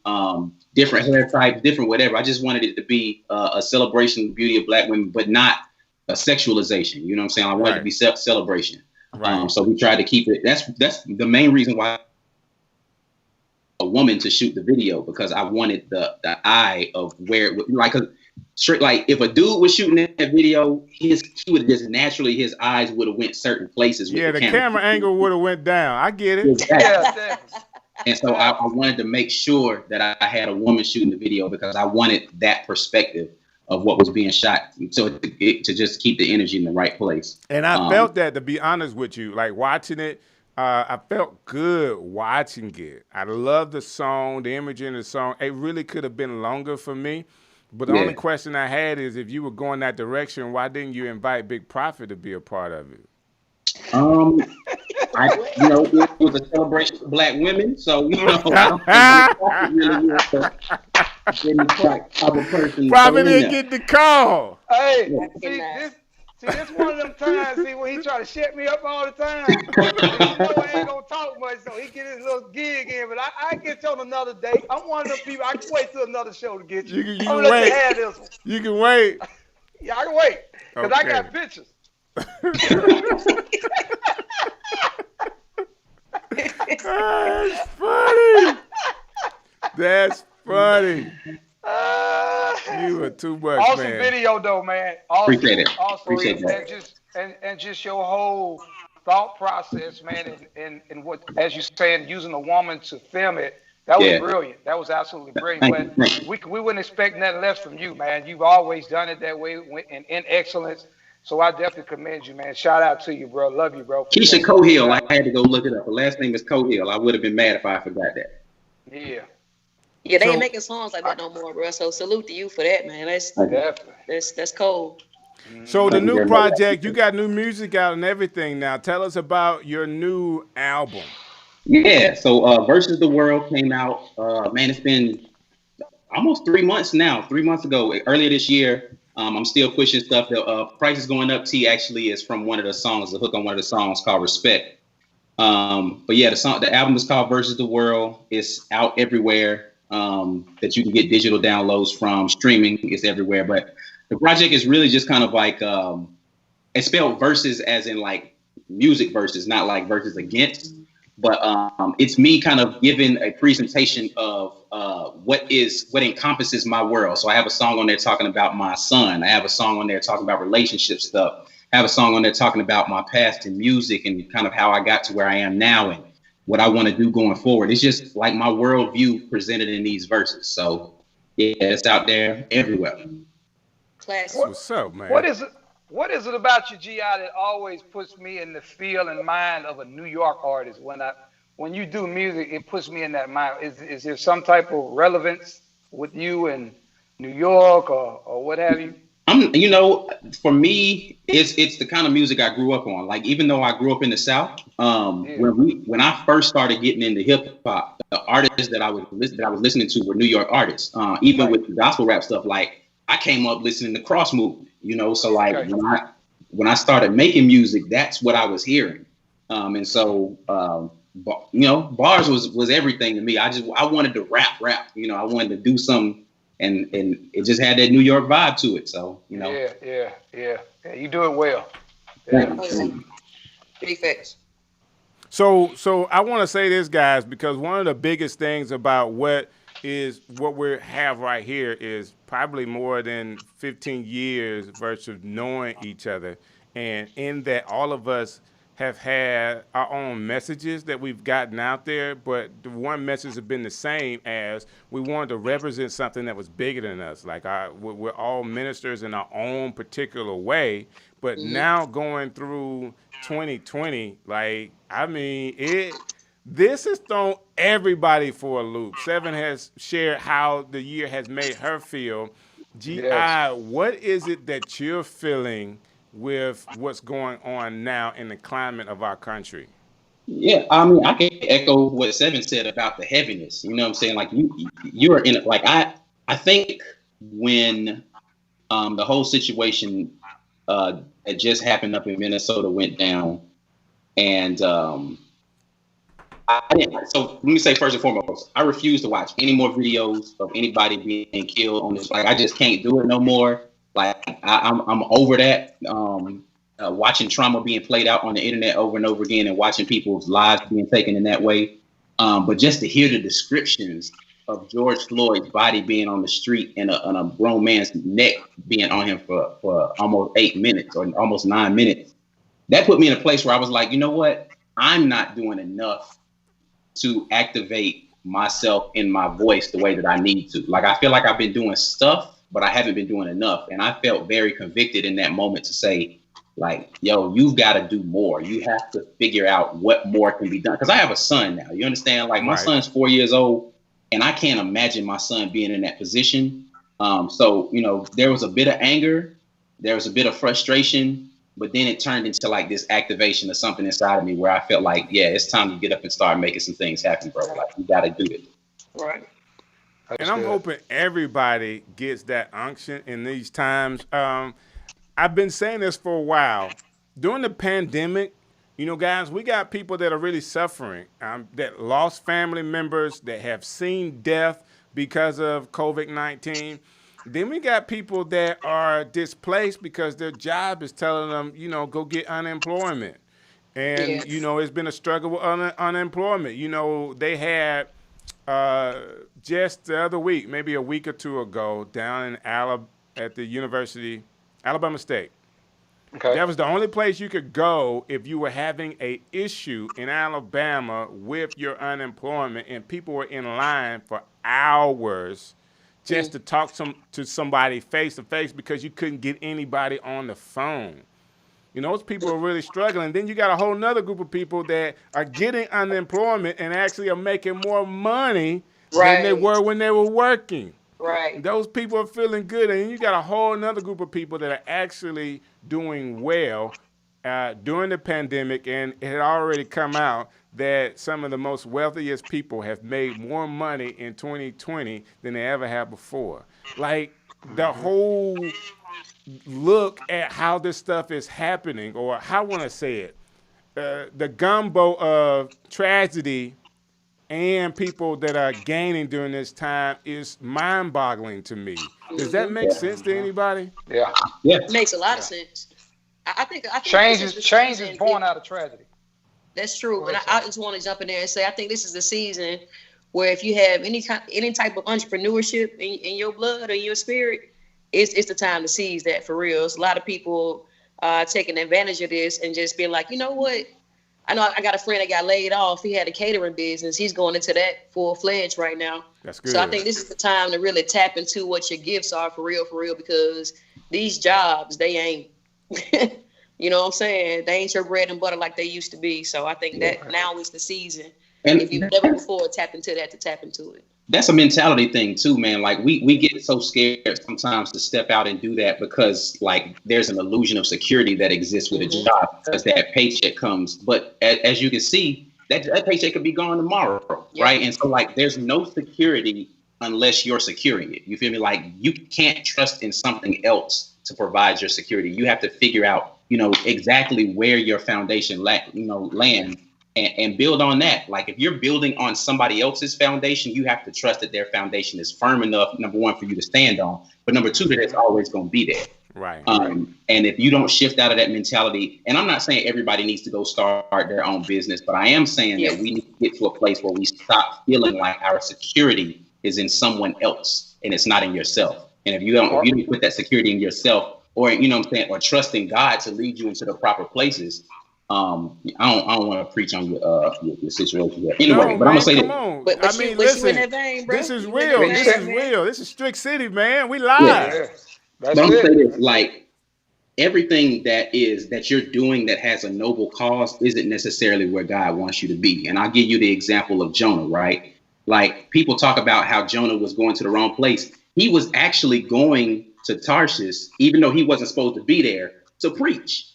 different hair types, different whatever. I just wanted it to be a celebration of the beauty of Black women, but not a sexualization. You know what I'm saying? I wanted it to be celebration. Right. So we tried to keep it. That's the main reason why a woman to shoot the video, because I wanted the eye of where it would, like, straight, like if a dude was shooting that video, he would just naturally, his eyes would have went certain places. With the camera angle would have went down. I get it. Exactly. Yeah, and so I wanted to make sure that I had a woman shooting the video because I wanted that perspective of what was being shot, so to just keep the energy in the right place. And I felt that, to be honest with you, like watching it, I felt good watching it. I love the song, the imagery in the song. It really could have been longer for me. But the only question I had is, if you were going that direction, why didn't you invite Big Prophet to be a part of it? It was a celebration for Black women, so Prophet didn't get the call. Hey, this one of them times, when he try to shut me up all the time. You know I ain't gonna talk much, so he get his little gig in. But I get you on another day. I'm one of them people. I can wait till another show to get you. You can wait. Have this one. You can wait. Yeah, I can wait because I got pictures. That's funny. That's funny. You were too much, awesome man. Video though, man. Awesome. Appreciate it. Awesome. Appreciate that. And just your whole thought process, man, and what, as you're saying, using a woman to film it. That was brilliant. That was absolutely brilliant. But we wouldn't expect nothing less from you, man. You've always done it that way in excellence. So I definitely commend you, man. Shout out to you, bro. Love you, bro. Keisha Cohill. I had to go look it up. Her last name is Cohill. I would have been mad if I forgot that. Yeah. Yeah, they ain't making songs like that no more, bro. So salute to you for that, man. That's cold. So the new project, you got new music out and everything now. Tell us about your new album. Yeah, so Versus the World came out. Man, it's been, almost 3 months now. 3 months ago, earlier this year. I'm still pushing stuff. The Price is Going Up T actually is from one of the songs, the hook on one of the songs called Respect. But yeah, the album is called Versus the World. It's out everywhere that you can get digital downloads from. Streaming is everywhere. But the project is really just kind of like, it's spelled verses as in like music verses, not like verses against. But it's me kind of giving a presentation of what encompasses my world. So I have a song on there talking about my son. I have a song on there talking about relationship stuff. I have a song on there talking about my past in music and kind of how I got to where I am now and what I want to do going forward. It's just like my worldview presented in these verses. So yeah, it's out there everywhere. Classic. What's up, man? What is it about you, G.I., that always puts me in the feel and mind of a New York artist? When you do music, it puts me in that mind. Is there some type of relevance with you in New York or what have you? For me, it's the kind of music I grew up on. Like, even though I grew up in the South, when I first started getting into hip hop, the artists that I was listening to were New York artists. Even with the gospel rap stuff, like I came up listening to Cross Movement, So like when I started making music, that's what I was hearing. And so bars was everything to me. I wanted to rap. I wanted to do something. And it just had that New York vibe to it. So, Yeah. You do it well. Big facts. So I want to say this, guys, because one of the biggest things about what we have right here is probably more than 15 years versus knowing each other. And in that, all of us have had our own messages that we've gotten out there, but the one message has been the same as we wanted to represent something that was bigger than us. Like we're all ministers in our own particular way, but now going through 2020, this has thrown everybody for a loop. Seven has shared how the year has made her feel. G.I., what is it that you're feeling with what's going on now in the climate of our country? Yeah, I mean, I can echo what Seven said about the heaviness. You know what I'm saying? Like you're in it. Like I think when the whole situation that just happened up in Minnesota went down, and I didn't. So let me say first and foremost, I refuse to watch any more videos of anybody being killed on this. Like I just can't do it no more. Like I'm over that. Watching trauma being played out on the internet over and over again, and watching people's lives being taken in that way. But just to hear the descriptions of George Floyd's body being on the street and a grown man's neck being on him for almost 8 minutes or almost 9 minutes, that put me in a place where I was like, you know what? I'm not doing enough to activate myself in my voice the way that I need to. Like I feel like I've been doing stuff, but I haven't been doing enough. And I felt very convicted in that moment to say, like, yo, you've got to do more. You have to figure out what more can be done. Because I have a son now. You understand? Like, my son's 4 years old, and I can't imagine my son being in that position. So, there was a bit of anger. There was a bit of frustration. But then it turned into, like, this activation of something inside of me where I felt like, yeah, it's time to get up and start making some things happen, bro. Like, you got to do it. Right. And I'm hoping everybody gets that unction in these times. I've been saying this for a while. During the pandemic, guys, we got people that are really suffering, that lost family members, that have seen death because of COVID-19. Then we got people that are displaced because their job is telling them, go get unemployment. And, it's been a struggle with unemployment. They had just the other week, maybe a week or two ago, down in at the University, Alabama State. Okay. That was the only place you could go if you were having a issue in Alabama with your unemployment, and people were in line for hours just to talk to somebody face to face because you couldn't get anybody on the phone. Those people are really struggling. Then you got a whole nother group of people that are getting unemployment and actually are making more money than they were when they were working. Right. Those people are feeling good. And you got a whole nother group of people that are actually doing well during the pandemic. And it had already come out that some of the most wealthiest people have made more money in 2020 than they ever have before. Like the whole look at how this stuff is happening, or how I want to say it, the gumbo of tragedy and people that are gaining during this time is mind-boggling to me. Does that make sense to anybody? Yeah. Yeah. It makes a lot of sense. I think Change this is the season. born out of tragedy. That's true. And I just want to jump in there and say I think this is the season where if you have any type of entrepreneurship in your blood or in your spirit, it's the time to seize that for real. So a lot of people taking advantage of this and just being like, you know what? I know I got a friend that got laid off. He had a catering business. He's going into that full-fledged right now. That's good. So I think this is the time to really tap into what your gifts are for real, because these jobs, they ain't, you know what I'm saying? They ain't your bread and butter like they used to be. So I think that now is the season. And if you've never before tapped into that, to tap into it. That's a mentality thing too, man. Like we get so scared sometimes to step out and do that because like there's an illusion of security that exists with a job because that paycheck comes. But as you can see, that paycheck could be gone tomorrow, right? And so like there's no security unless you're securing it. You feel me? Like you can't trust in something else to provide your security. You have to figure out, exactly where your foundation lands. And build on that. Like if you're building on somebody else's foundation, you have to trust that their foundation is firm enough, number one, for you to stand on. But number two, that it's always going to be there. Right. And if you don't shift out of that mentality, and I'm not saying everybody needs to go start their own business, but I am saying that we need to get to a place where we stop feeling like our security is in someone else and it's not in yourself. And if you don't put that security in yourself, or or trust in God to lead you into the proper places. I don't want to preach on your situation yet. Anyway, but I'm gonna say that. But you in that vein, bro. This is real. This is real. This is Strick City, man. We live. Yeah. But I'm gonna say this: like everything that you're doing that has a noble cause isn't necessarily where God wants you to be. And I'll give you the example of Jonah, right? Like people talk about how Jonah was going to the wrong place. He was actually going to Tarshish, even though he wasn't supposed to be there, to preach.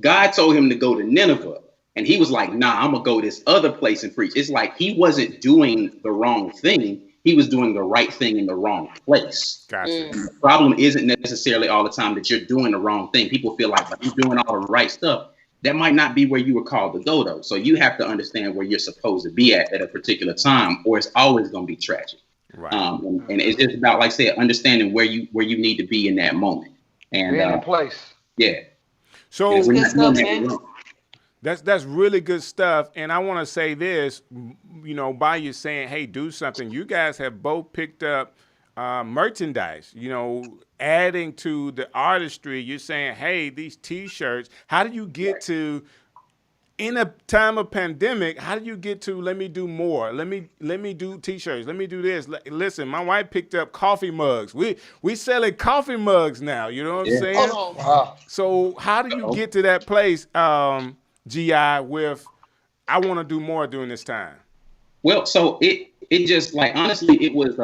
God told him to go to Nineveh, and he was like, nah, I'm going to go this other place and preach. It's like he wasn't doing the wrong thing. He was doing the right thing in the wrong place. Gotcha. The problem isn't necessarily all the time that you're doing the wrong thing. People feel like you're doing all the right stuff. That might not be where you were called to go, though. So you have to understand where you're supposed to be at a particular time, or it's always going to be tragic. Right. And it's just about, like I said, understanding where you need to be in that moment. And being in place. Yeah. So that's really good stuff. And I want to say this, by you saying, hey, do something. You guys have both picked up merchandise, adding to the artistry. You're saying, hey, these T-shirts, how do you get to, in a time of pandemic, how do you get to, let me do more? Let me do T-shirts. Let me do this. Listen, my wife picked up coffee mugs. We selling coffee mugs now. You know what I'm saying? Wow. So how do you get to that place, GI, with I want to do more during this time? Well, so it just like honestly, it was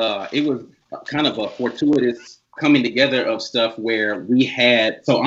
kind of a fortuitous coming together of stuff where we had so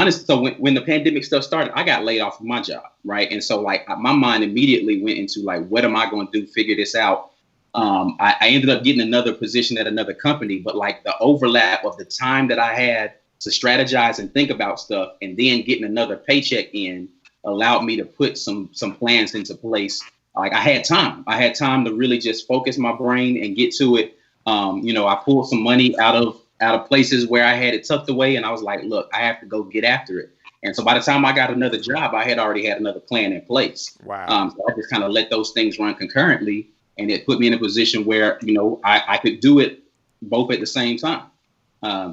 when the pandemic stuff started, I got laid off of my job, right? And so like my mind immediately went into like, what am I going to do? Figure this out. I ended up getting another position at another company, but like the overlap of the time that I had to strategize and think about stuff, and then getting another paycheck in allowed me to put some plans into place. Like I had time to really just focus my brain and get to it. I pulled some money out of places where I had it tucked away, and I was like, look, I have to go get after it. And so by the time I got another job, I had already had another plan in place. Wow. So I just kind of let those things run concurrently, and it put me in a position where, I could do it both at the same time.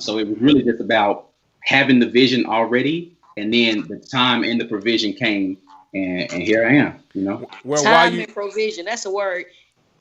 So it was really just about having the vision already, and then the time and the provision came, and here I am, Well, time and provision, that's a word.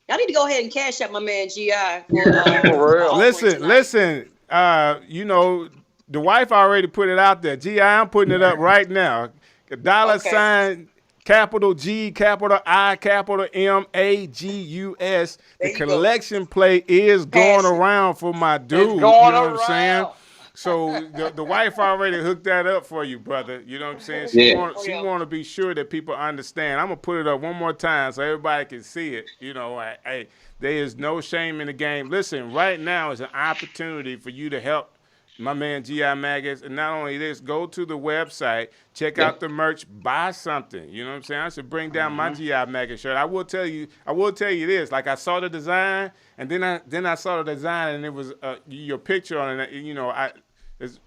Y'all need to go ahead and cash out my man GI. For real. Listen, the wife already put it out there. GI, I'm putting it up right now. $, capital G, capital I, capital MAGUS. The collection plate is going around for my dude. It's going what I'm saying? So the wife already hooked that up for you, brother. You know what I'm saying? Yeah. She want to be sure that people understand. I'm gonna put it up one more time so everybody can see it. You know, hey, there is no shame in the game. Listen, right now is an opportunity for you to help my man G.I. Maggis. And not only this, go to the website, check out the merch, buy something. You know what I'm saying? I should bring down my G.I. Maggis shirt. I will tell you this. Like, I saw the design, and then I saw the design, and it was your picture on it. You know,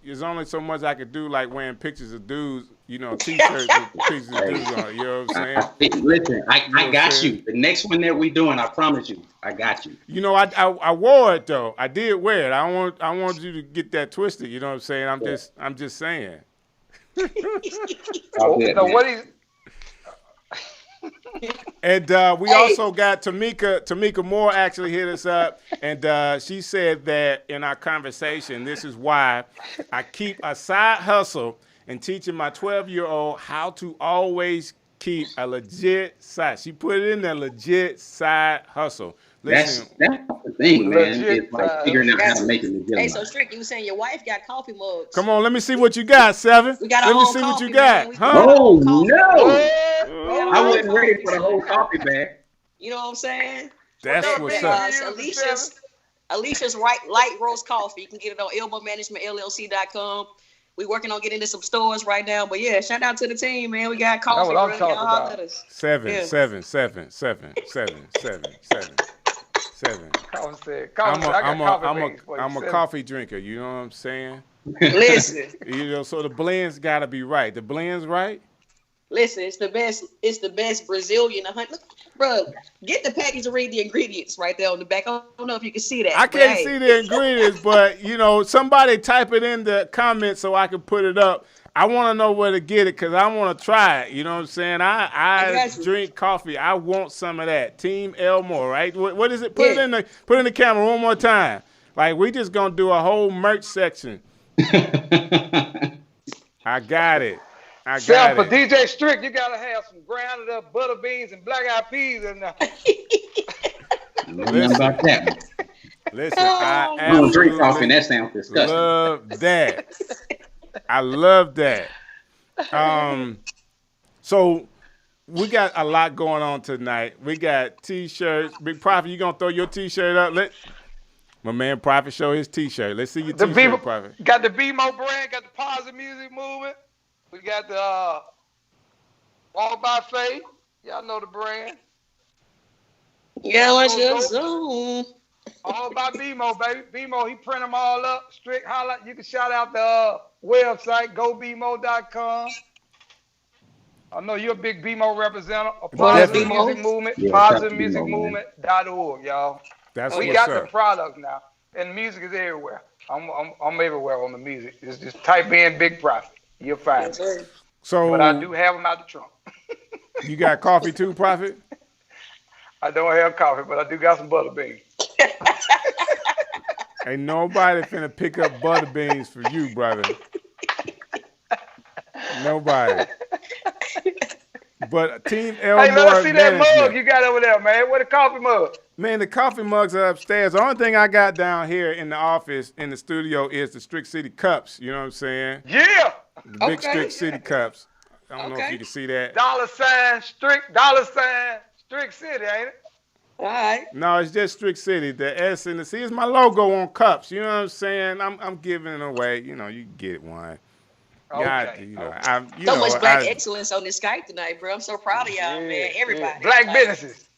there's only so much I could do, like wearing pictures of dudes, you know, T-shirts with pictures of dudes on it. You know what I'm saying? Listen, I got you. The next one that we doing, I promise you, I got you. You know, I wore it though. I did wear it. I want you to get that twisted. You know what I'm saying? I'm just saying. What is? And we also got Tamika Moore actually hit us up, and she said that in our conversation, this is why I keep a side hustle and teaching my 12-year-old how to always keep a legit side. She put it in there, legit side hustle. Listen, that's the thing, man. It's like figuring out how to make it legit. Hey, so Strick, you were saying your wife got coffee mugs. come on, let me see what you got, Seven. We got let our me own see what you coffee, got, man. huh? Oh no! I wasn't ready for the whole coffee bag. You know what I'm saying? That's what's up. Alicia's light roast coffee. You can get it on elbowmanagementllc.com. We're working on getting into some stores right now. But yeah, shout out to the team, man. We got coffee. That's what I'm talking about. Seven. I'm a coffee drinker. You know what I'm saying? Listen. You know, so the blends got to be right. The blends right? Listen, it's the best. It's the best Brazilian. Look, bro, get the package to read the ingredients right there on the back. I don't know if you can see that. I can't see the ingredients, but you know, somebody type it in the comments so I can put it up. I want to know where to get it because I want to try it. You know what I'm saying? I drink coffee. I want some of that. Team Elmore, right? What is it? Put it in the camera one more time. Like, we just gonna do a whole merch section. I got it. For DJ Strick, you gotta have some grounded up butter beans and black eyed peas in there. Nothing about that. Listen, I don't drink coffee, and that sounds disgusting. Love that. I love that. So we got a lot going on tonight. We got T-shirts. Big Prophet, you gonna throw your T-shirt up? Let my man Prophet show his T-shirt. Let's see your T-shirt, Prophet. Got the BMO brand, got the positive music movement. We got the Walk by Faith. Y'all know the brand. Yeah, what's your Zoom? All by BMO, baby. BMO, he print them all up. Strict highlight. You can shout out the website, gobmo.com. I know you're a big BMO representative. Positive Music Movement, positivemusicmovement.org, y'all. We got the product now, and music is everywhere. I'm everywhere on the music. Just type in Big Prophet. You'll find it. So, but I do have them out the trunk. You got coffee too, Prophet? I don't have coffee, but I do got some butter beans. Ain't nobody finna pick up butter beans for you, brother. Nobody. But Team Elmore. Hey, let us see that mug you got over there, man. Where the coffee mug? Man, the coffee mugs are upstairs. The only thing I got down here in the office, in the studio, is the Strick City cups. You know what I'm saying? Yeah. The big Strick City cups. I don't know if you can see that. $, Strick City, ain't it? All right. No, it's just Strick City. The S and the C is my logo on cups. You know what I'm saying? I'm giving it away. You know, you get one. Okay. So much black excellence on this Skype tonight, bro. I'm so proud of y'all, man. Everybody. Black businesses.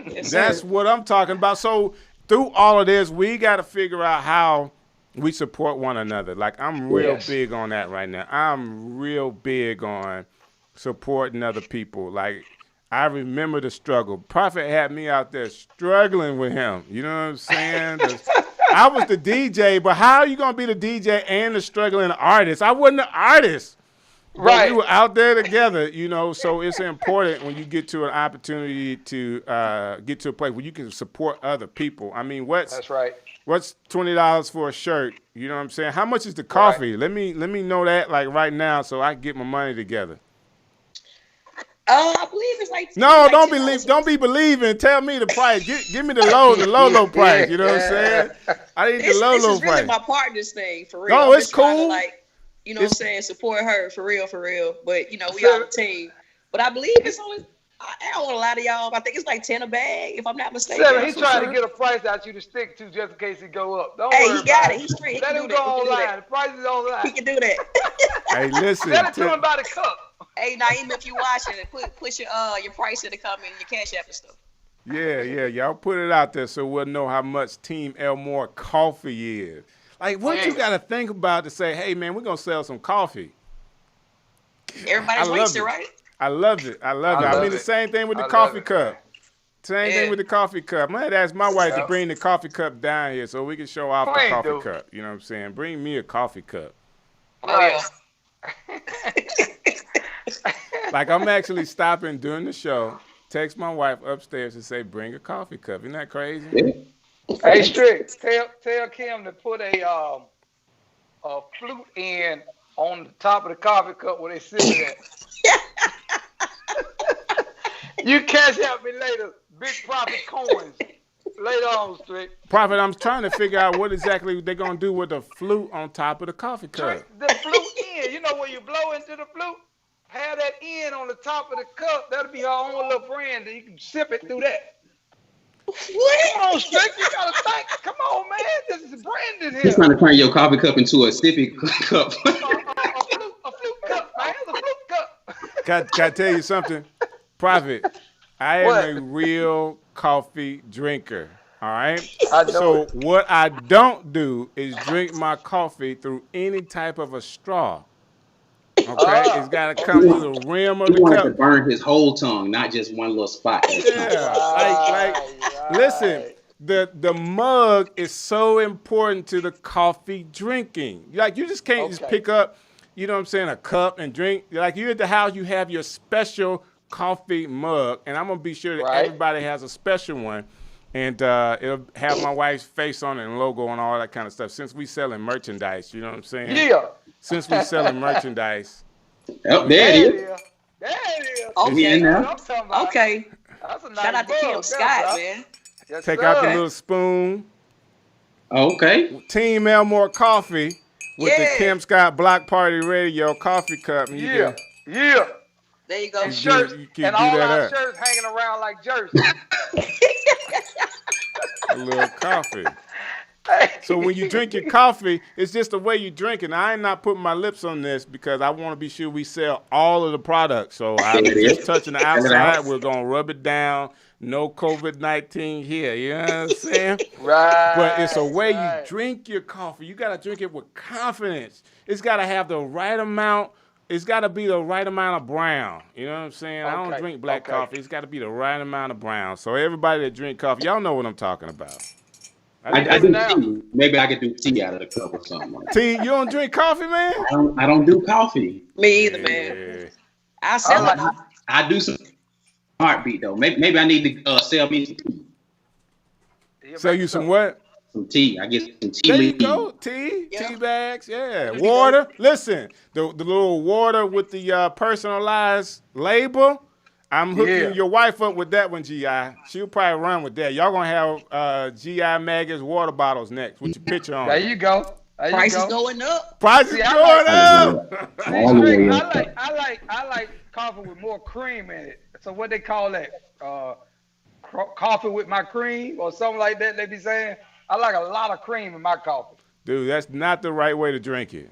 Yes, that's what I'm talking about. So through all of this, we got to figure out how we support one another. Like, I'm real big on that right now. I'm real big on supporting other people. Like, I remember the struggle. Prophet had me out there struggling with him. You know what I'm saying? I was the DJ, but how are you going to be the DJ and the struggling artist? I wasn't the artist. Right. We were out there together, you know, so it's important when you get to an opportunity to get to a place where you can support other people. I mean, that's right. What's $20 for a shirt? You know what I'm saying? How much is the coffee? Right. Let me know that like right now so I can get my money together. I believe it's like No, like don't $10. believe. Don't be believing. Tell me the price. Give me the low price. You know what I'm saying? I need the This low is really price. my partner's thing for real. No, I'm it's just trying to, cool. like, you know what I'm saying, support her for real. But you know, we on the team. But I believe it's only. I don't want to lie to y'all. I think it's like 10 a bag, if I'm not mistaken. Seven, he's trying to get a price out you to stick to just in case he go up. Don't worry He got about it. He's straight. He Let can him do go that. He can do online. that. The price is online. He can do that. Hey, listen. Send it to him by the cup. Hey, Naeem, if you watching it, put your price in the comment and your Cash App and stuff. Yeah, y'all put it out there so we'll know how much Team Elmore coffee is. Like, what you got to think about to say, hey, man, we're going to sell some coffee. Everybody drinks it, right? I love it. I mean, the same thing with the coffee cup. Same thing with the coffee cup. I had to ask my wife to bring the coffee cup down here so we can show off the coffee cup. You know what I'm saying? Bring me a coffee cup. Oh, yeah. Like, I'm actually stopping during the show, text my wife upstairs and say, bring a coffee cup. Isn't that crazy? Hey, Strick, tell Kim to put a flute in on the top of the coffee cup where they sit at. You cash out me later, big profit coins. Later on, Strick. Prophet, I'm trying to figure out what exactly they're going to do with the flute on top of the coffee cup. The flute in, you know when you blow into the flute? Have that end on the top of the cup. That'll be her own little brand, and you can sip it through that. Come on, Strick, you gotta think. Come on, man, this is branded here. He's trying to turn your coffee cup into a sippy cup. A flute cup, man. The flute cup. Got to tell you something, Prophet. I am a real coffee drinker. All right. So what I don't do is drink my coffee through any type of a straw. Okay, it's got to come to the rim of the cup. To burn his whole tongue, not just one little spot. Listen, the mug is so important to the coffee drinking. Like, you just can't just pick up, you know what I'm saying, a cup and drink. Like, you're at the house, you have your special coffee mug, and I'm gonna be sure that everybody has a special one. And it'll have my wife's face on it and logo and all that kind of stuff. Since we selling merchandise, you know what I'm saying? Yeah. Since we selling merchandise. Oh, there it is. There it is. Okay. Okay. That's a nice Shout out to Kim Scott, man. Yes, Take out the little spoon. Okay. Team Elmore Coffee with the Kim Scott Block Party Radio coffee cup. And yeah. There you go. And shirts, and all our shirts hanging around like jerseys. A little coffee. So when you drink your coffee, it's just the way you drink it. Now, I ain't not putting my lips on this because I want to be sure we sell all of the products. So I'm just touching the outside. We're going to rub it down. No COVID-19 here. You know what I'm saying? Right. But it's a way you drink your coffee. You got to drink it with confidence. It's got to have the right amount. It's got to be the right amount of brown. You know what I'm saying? I don't drink black coffee. It's got to be the right amount of brown. So everybody that drink coffee, y'all know what I'm talking about. I do tea. Maybe I could do tea out of the cup or something. Tea? You don't drink coffee, man? I don't do coffee. Me either, man. I sell it. I do some heartbeat though. Maybe I need to sell me some tea. Sell you some what? Some tea. I get some tea. There you go. Tea bags. Yeah. Water. Listen, the little water with the personalized label. I'm hooking your wife up with that one, G.I. She'll probably run with that. Y'all gonna have G.I. Maggie's water bottles next with your picture on. There you go. Prices going up. Prices going up. I like coffee with more cream in it. So what they call that? Coffee with my cream or something like that. They be saying. I like a lot of cream in my coffee. Dude, that's not the right way to drink it.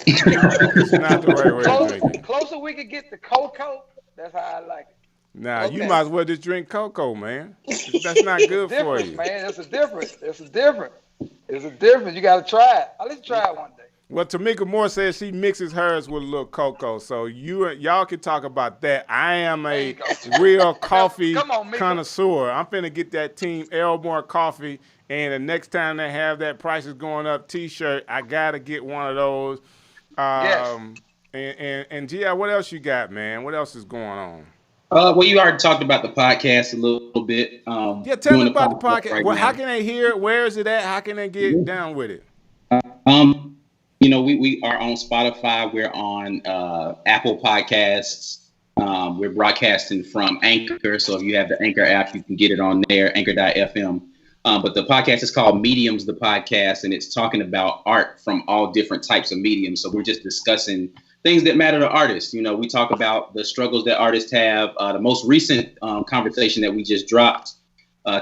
It's not the right way to drink it. Closer we could get the cocoa. That's how I like it. Nah, you might as well just drink cocoa, man. That's not good for you. Man, it's a difference. It's a difference. You got to try it. At least try it one day. Well, Tamika Moore says she mixes hers with a little cocoa, so y'all can talk about that. I am a real coffee connoisseur. I'm finna get that Team Elmore coffee, and the next time they have that prices going up T-shirt, I gotta get one of those. And G.I., what else you got, man? What else is going on? Well, you already talked about the podcast a little bit. Tell me about the podcast. Right, well, how can they hear it? Where is it at? How can they get down with it? You know, we are on Spotify. We're on Apple Podcasts. We're broadcasting from Anchor, so if you have the Anchor app, you can get it on there, anchor.fm. But the podcast is called Mediums, the podcast, and it's talking about art from all different types of mediums. So we're just discussing things that matter to artists. You know, we talk about the struggles that artists have. The most recent conversation that we just dropped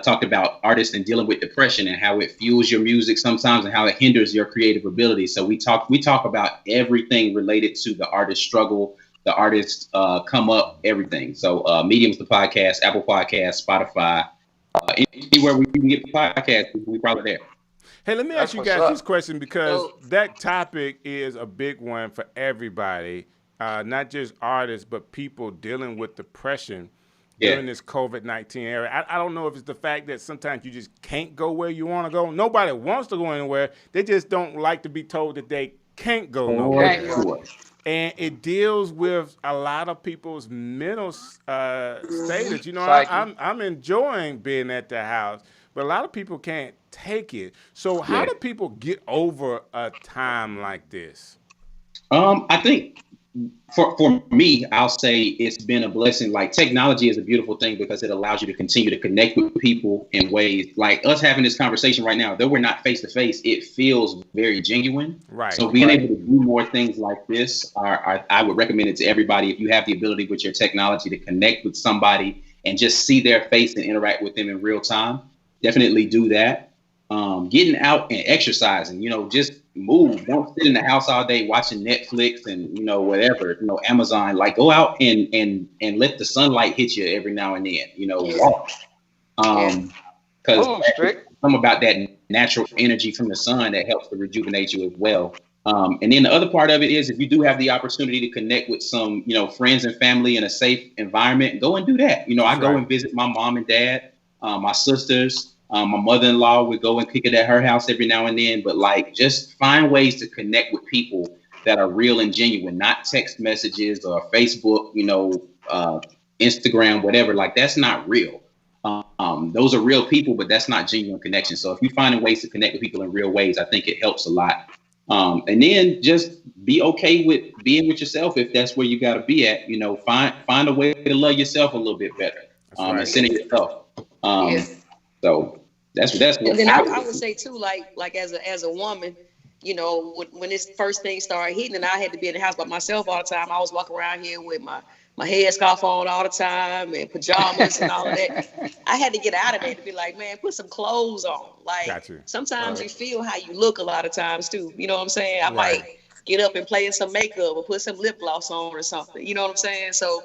talked about artists and dealing with depression and how it fuels your music sometimes and how it hinders your creative ability. So we talk about everything related to the artist struggle, the artists come up, everything. So Mediums, the podcast, Apple Podcasts, Spotify, anywhere we can get podcasts, we probably there. Hey, let me ask you guys this question, because that topic is a big one for everybody, not just artists, but people dealing with depression during this COVID-19 era. I don't know if it's the fact that sometimes you just can't go where you want to go. Nobody wants to go anywhere. They just don't like to be told that they can't go nowhere. And it deals with a lot of people's mental status. You know, I'm enjoying being at the house, but a lot of people can't take it. So how do people get over a time like this? I think for me, I'll say it's been a blessing. Like, technology is a beautiful thing because it allows you to continue to connect with people in ways like us having this conversation right now. Though we're not face to face, it feels very genuine. Right. So being able to do more things like this, I would recommend it to everybody. If you have the ability with your technology to connect with somebody and just see their face and interact with them in real time, definitely do that. Getting out and exercising, you know, just move. Don't sit in the house all day watching Netflix and, you know, whatever, you know, Amazon. Like, go out and let the sunlight hit you every now and then, you know, walk. Because something about that natural energy from the sun that helps to rejuvenate you as well. And then the other part of it is, if you do have the opportunity to connect with some, you know, friends and family in a safe environment, go and do that. You know, I go and visit my mom and dad, my sisters. My mother-in-law would go and kick it at her house every now and then, but like, just find ways to connect with people that are real and genuine, not text messages or Facebook, you know, Instagram, whatever. Like, that's not real. Those are real people, but that's not genuine connection. So if you're finding ways to connect with people in real ways, I think it helps a lot. And then just be okay with being with yourself if that's where you got to be at. You know, find a way to love yourself a little bit better, and center yourself. So that's what. And then I would say too, like as a woman, you know, when this first thing started hitting, and I had to be in the house by myself all the time. I was walking around here with my headscarf on all the time and pajamas and all of that. I had to get out of there to be like, man, put some clothes on. Like, sometimes you feel how you look a lot of times too. You know what I'm saying? I might get up and play in some makeup or put some lip gloss on or something. You know what I'm saying? So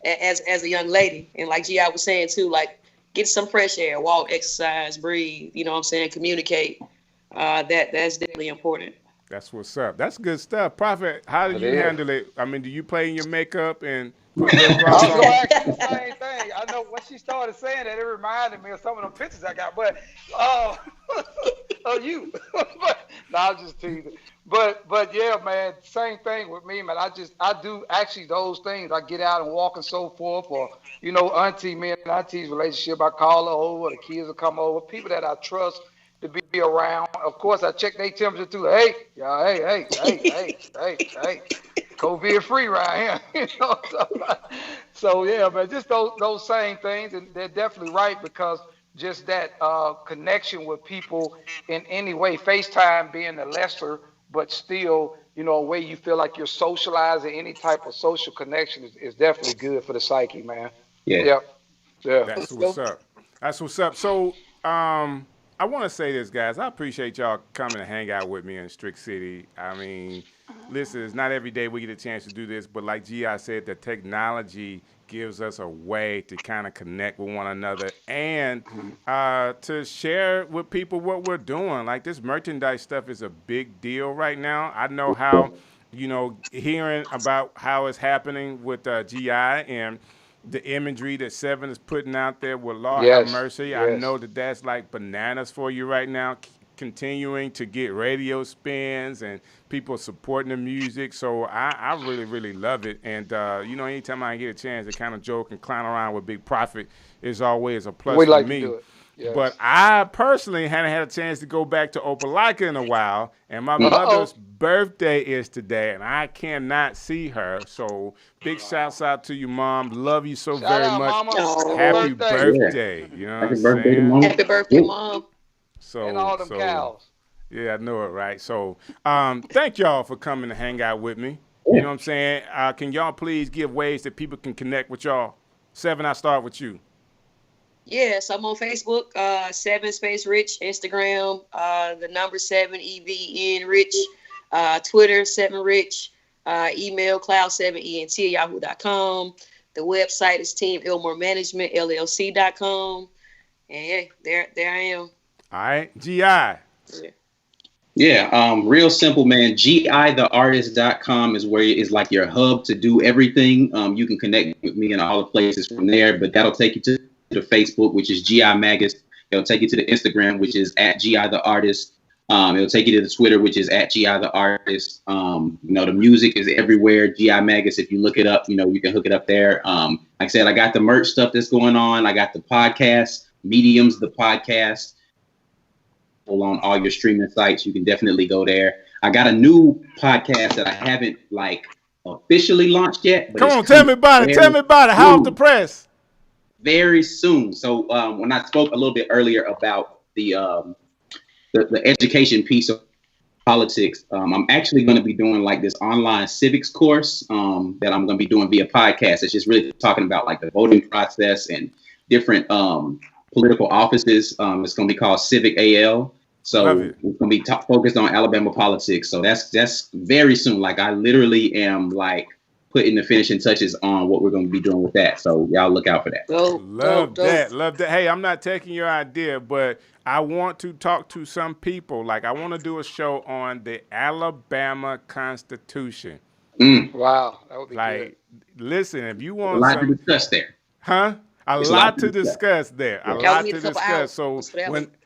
as a young lady, and like G.I. was saying too, like, get some fresh air, walk, exercise, breathe, you know what I'm saying, communicate. That's definitely important. That's what's up. That's good stuff. Prophet, how do you handle it? I mean, do you play in your makeup and put lip gloss on? I was going to ask you the same thing. I know when she started saying that, it reminded me of some of the pictures I got. But, you. No, I was just teasing. But yeah, man, same thing with me, man. I do actually those things. I get out and walk and so forth, or, you know, me and auntie's relationship, I call her over, the kids will come over, people that I trust to be around. Of course, I check their temperature too. Hey, COVID free right here. You know, so yeah, man, just those same things, and they're definitely right, because just that connection with people in any way, FaceTime being the lesser, but still, you know, a way you feel like you're socializing, any type of social connection is definitely good for the psyche, man. Yeah. That's what's up. That's what's up. So, I want to say this, guys. I appreciate y'all coming to hang out with me in Strick City. I mean, listen, it's not every day we get a chance to do this, but like G.I. said, the technology gives us a way to kind of connect with one another and to share with people what we're doing. Like, this merchandise stuff is a big deal right now. I know how, you know, hearing about how it's happening with G.I. and the imagery that Seven is putting out there with Lord have mercy. I know that's like bananas for you right now, continuing to get radio spins and people supporting the music. So I really, really love it. And, you know, anytime I get a chance to kind of joke and clown around with Big Prophet is always a plus for me. Yes. But I personally hadn't had a chance to go back to Opelika in a while, and my mother's birthday is today, and I cannot see her. So big shouts out to you, Mom. Love you so Shout very out, much. Mama. Oh. Happy birthday. birthday. You know what I'm Happy birthday to saying? Mom. Happy birthday, Mom. So, And all them cows. Yeah, I know it, right? So, thank y'all for coming to hang out with me. You know what I'm saying? Can y'all please give ways that people can connect with y'all? 7, I start with you. Yes, I'm on Facebook, 7 Space Rich, Instagram, the number 7 EVN Rich, Twitter 7 Rich, email cloud7ent at yahoo.com. The website is Team Elmore Management, LLC.com. And yeah, there I am. All right, GI. Yeah, real simple, man. GItheartist.com is where is like your hub to do everything. You can connect with me in all the places from there, but that'll take you to the Facebook, which is GI Magus. It'll take you to the Instagram, which is at GI the Artist. It'll take you to the Twitter, which is at GI the Artist. The music is everywhere. GI Magus. If you look it up, you can hook it up there. Like I said, I got the merch stuff that's going on. I got the podcast, Mediums, the podcast. On all your streaming sites, you can definitely go there. I got a new podcast that I haven't officially launched yet. But Come on, tell me about it. Tell me about it. How off the press? Very soon. So when I spoke a little bit earlier about the education piece of politics, I'm actually going to be doing like this online civics course that I'm going to be doing via podcast. It's just really talking about like the voting process and different political offices. It's going to be called Civic AL. So it's going to be focused on Alabama politics. So that's very soon. Like I literally am like putting the finishing touches on what we're going to be doing with that. So y'all look out for that. Love that. Hey, I'm not taking your idea, but I want to talk to some people. Like I want to do a show on the Alabama Constitution. Wow, that would be good. Listen, if you want a lot to discuss there. Huh? A lot to discuss there. A lot to discuss. So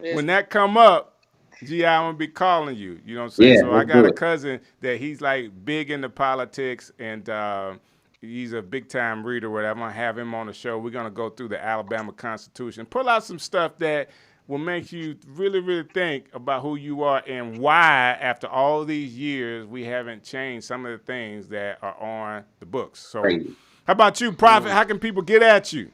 when that come up, G, I'm gonna be calling you. You know what I'm saying? Yeah, so I got a cousin that he's like big into politics and he's a big time reader, whatever. I'm gonna have him on the show. We're gonna go through the Alabama Constitution, pull out some stuff that will make you really, really think about who you are and why, after all these years, we haven't changed some of the things that are on the books. So, how about you, Prophet? How can people get at you?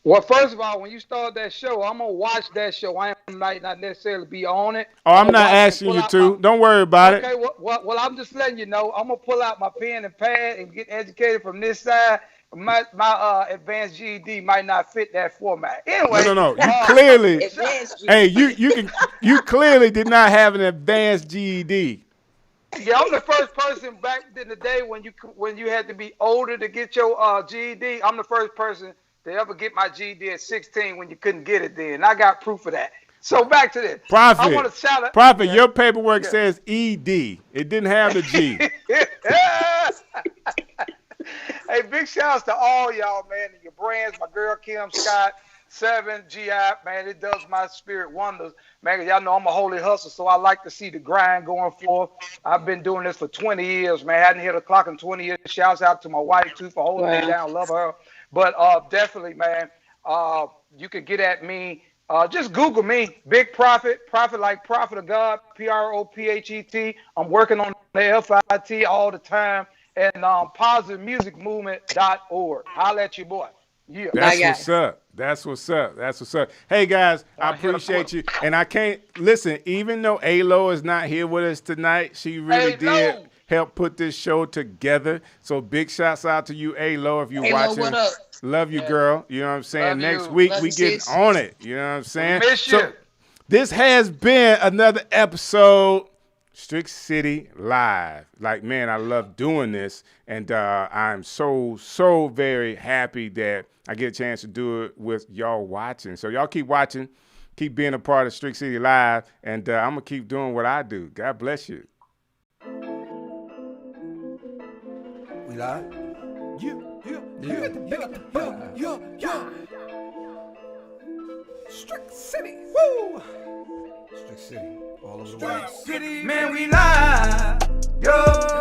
Well, first of all, when you start that show, I'm gonna watch that show. I might not necessarily be on it. Oh, I'm not asking you to. Don't worry about it. Okay, well, I'm just letting you know. I'm gonna pull out my pen and pad and get educated from this side. My advanced GED might not fit that format. Anyway, no. You clearly, hey, you clearly did not have an advanced GED. Yeah, I'm the first person back in the day when you had to be older to get your GED. I'm the first person to ever get my GED at 16 when you couldn't get it then. I got proof of that. So back to this. Prophet, I want to shout out. Prophet, your paperwork says ED. It didn't have the G. Hey, big shouts to all y'all, man, and your brands, my girl Kim Scott, 7 GI, man, it does my spirit wonders. Man, y'all know I'm a holy hustler, so I like to see the grind going forth. I've been doing this for 20 years, man. I hadn't hit a clock in 20 years. Shouts out to my wife, too, for holding me down. Love her. But definitely, man, you can get at me. Just Google me, Big Prophet, Prophet like Prophet of God, PROPHET. I'm working on the FIT all the time. And positivemusicmovement.org. I'll let you, boy. Yeah. That's what's up. Hey, guys, I appreciate you. And I can't, listen, even though A-Lo is not here with us tonight, she really did help put this show together. So big shouts out to you, A-Lo, if you're watching. What up? Love you, girl. You know what I'm saying? Love Next you. week, Love we you, get sis. on it. You know what I'm saying? Miss you. This has been another episode Strick City Live. Like, man, I love doing this, and I'm so very happy that I get a chance to do it with y'all watching. So y'all keep watching, keep being a part of Strick City Live, and I'm going to keep doing what I do. God bless you. We live? Yeah. Strick City. Woo! Strick City. All over the world. City, man, we live. Yo.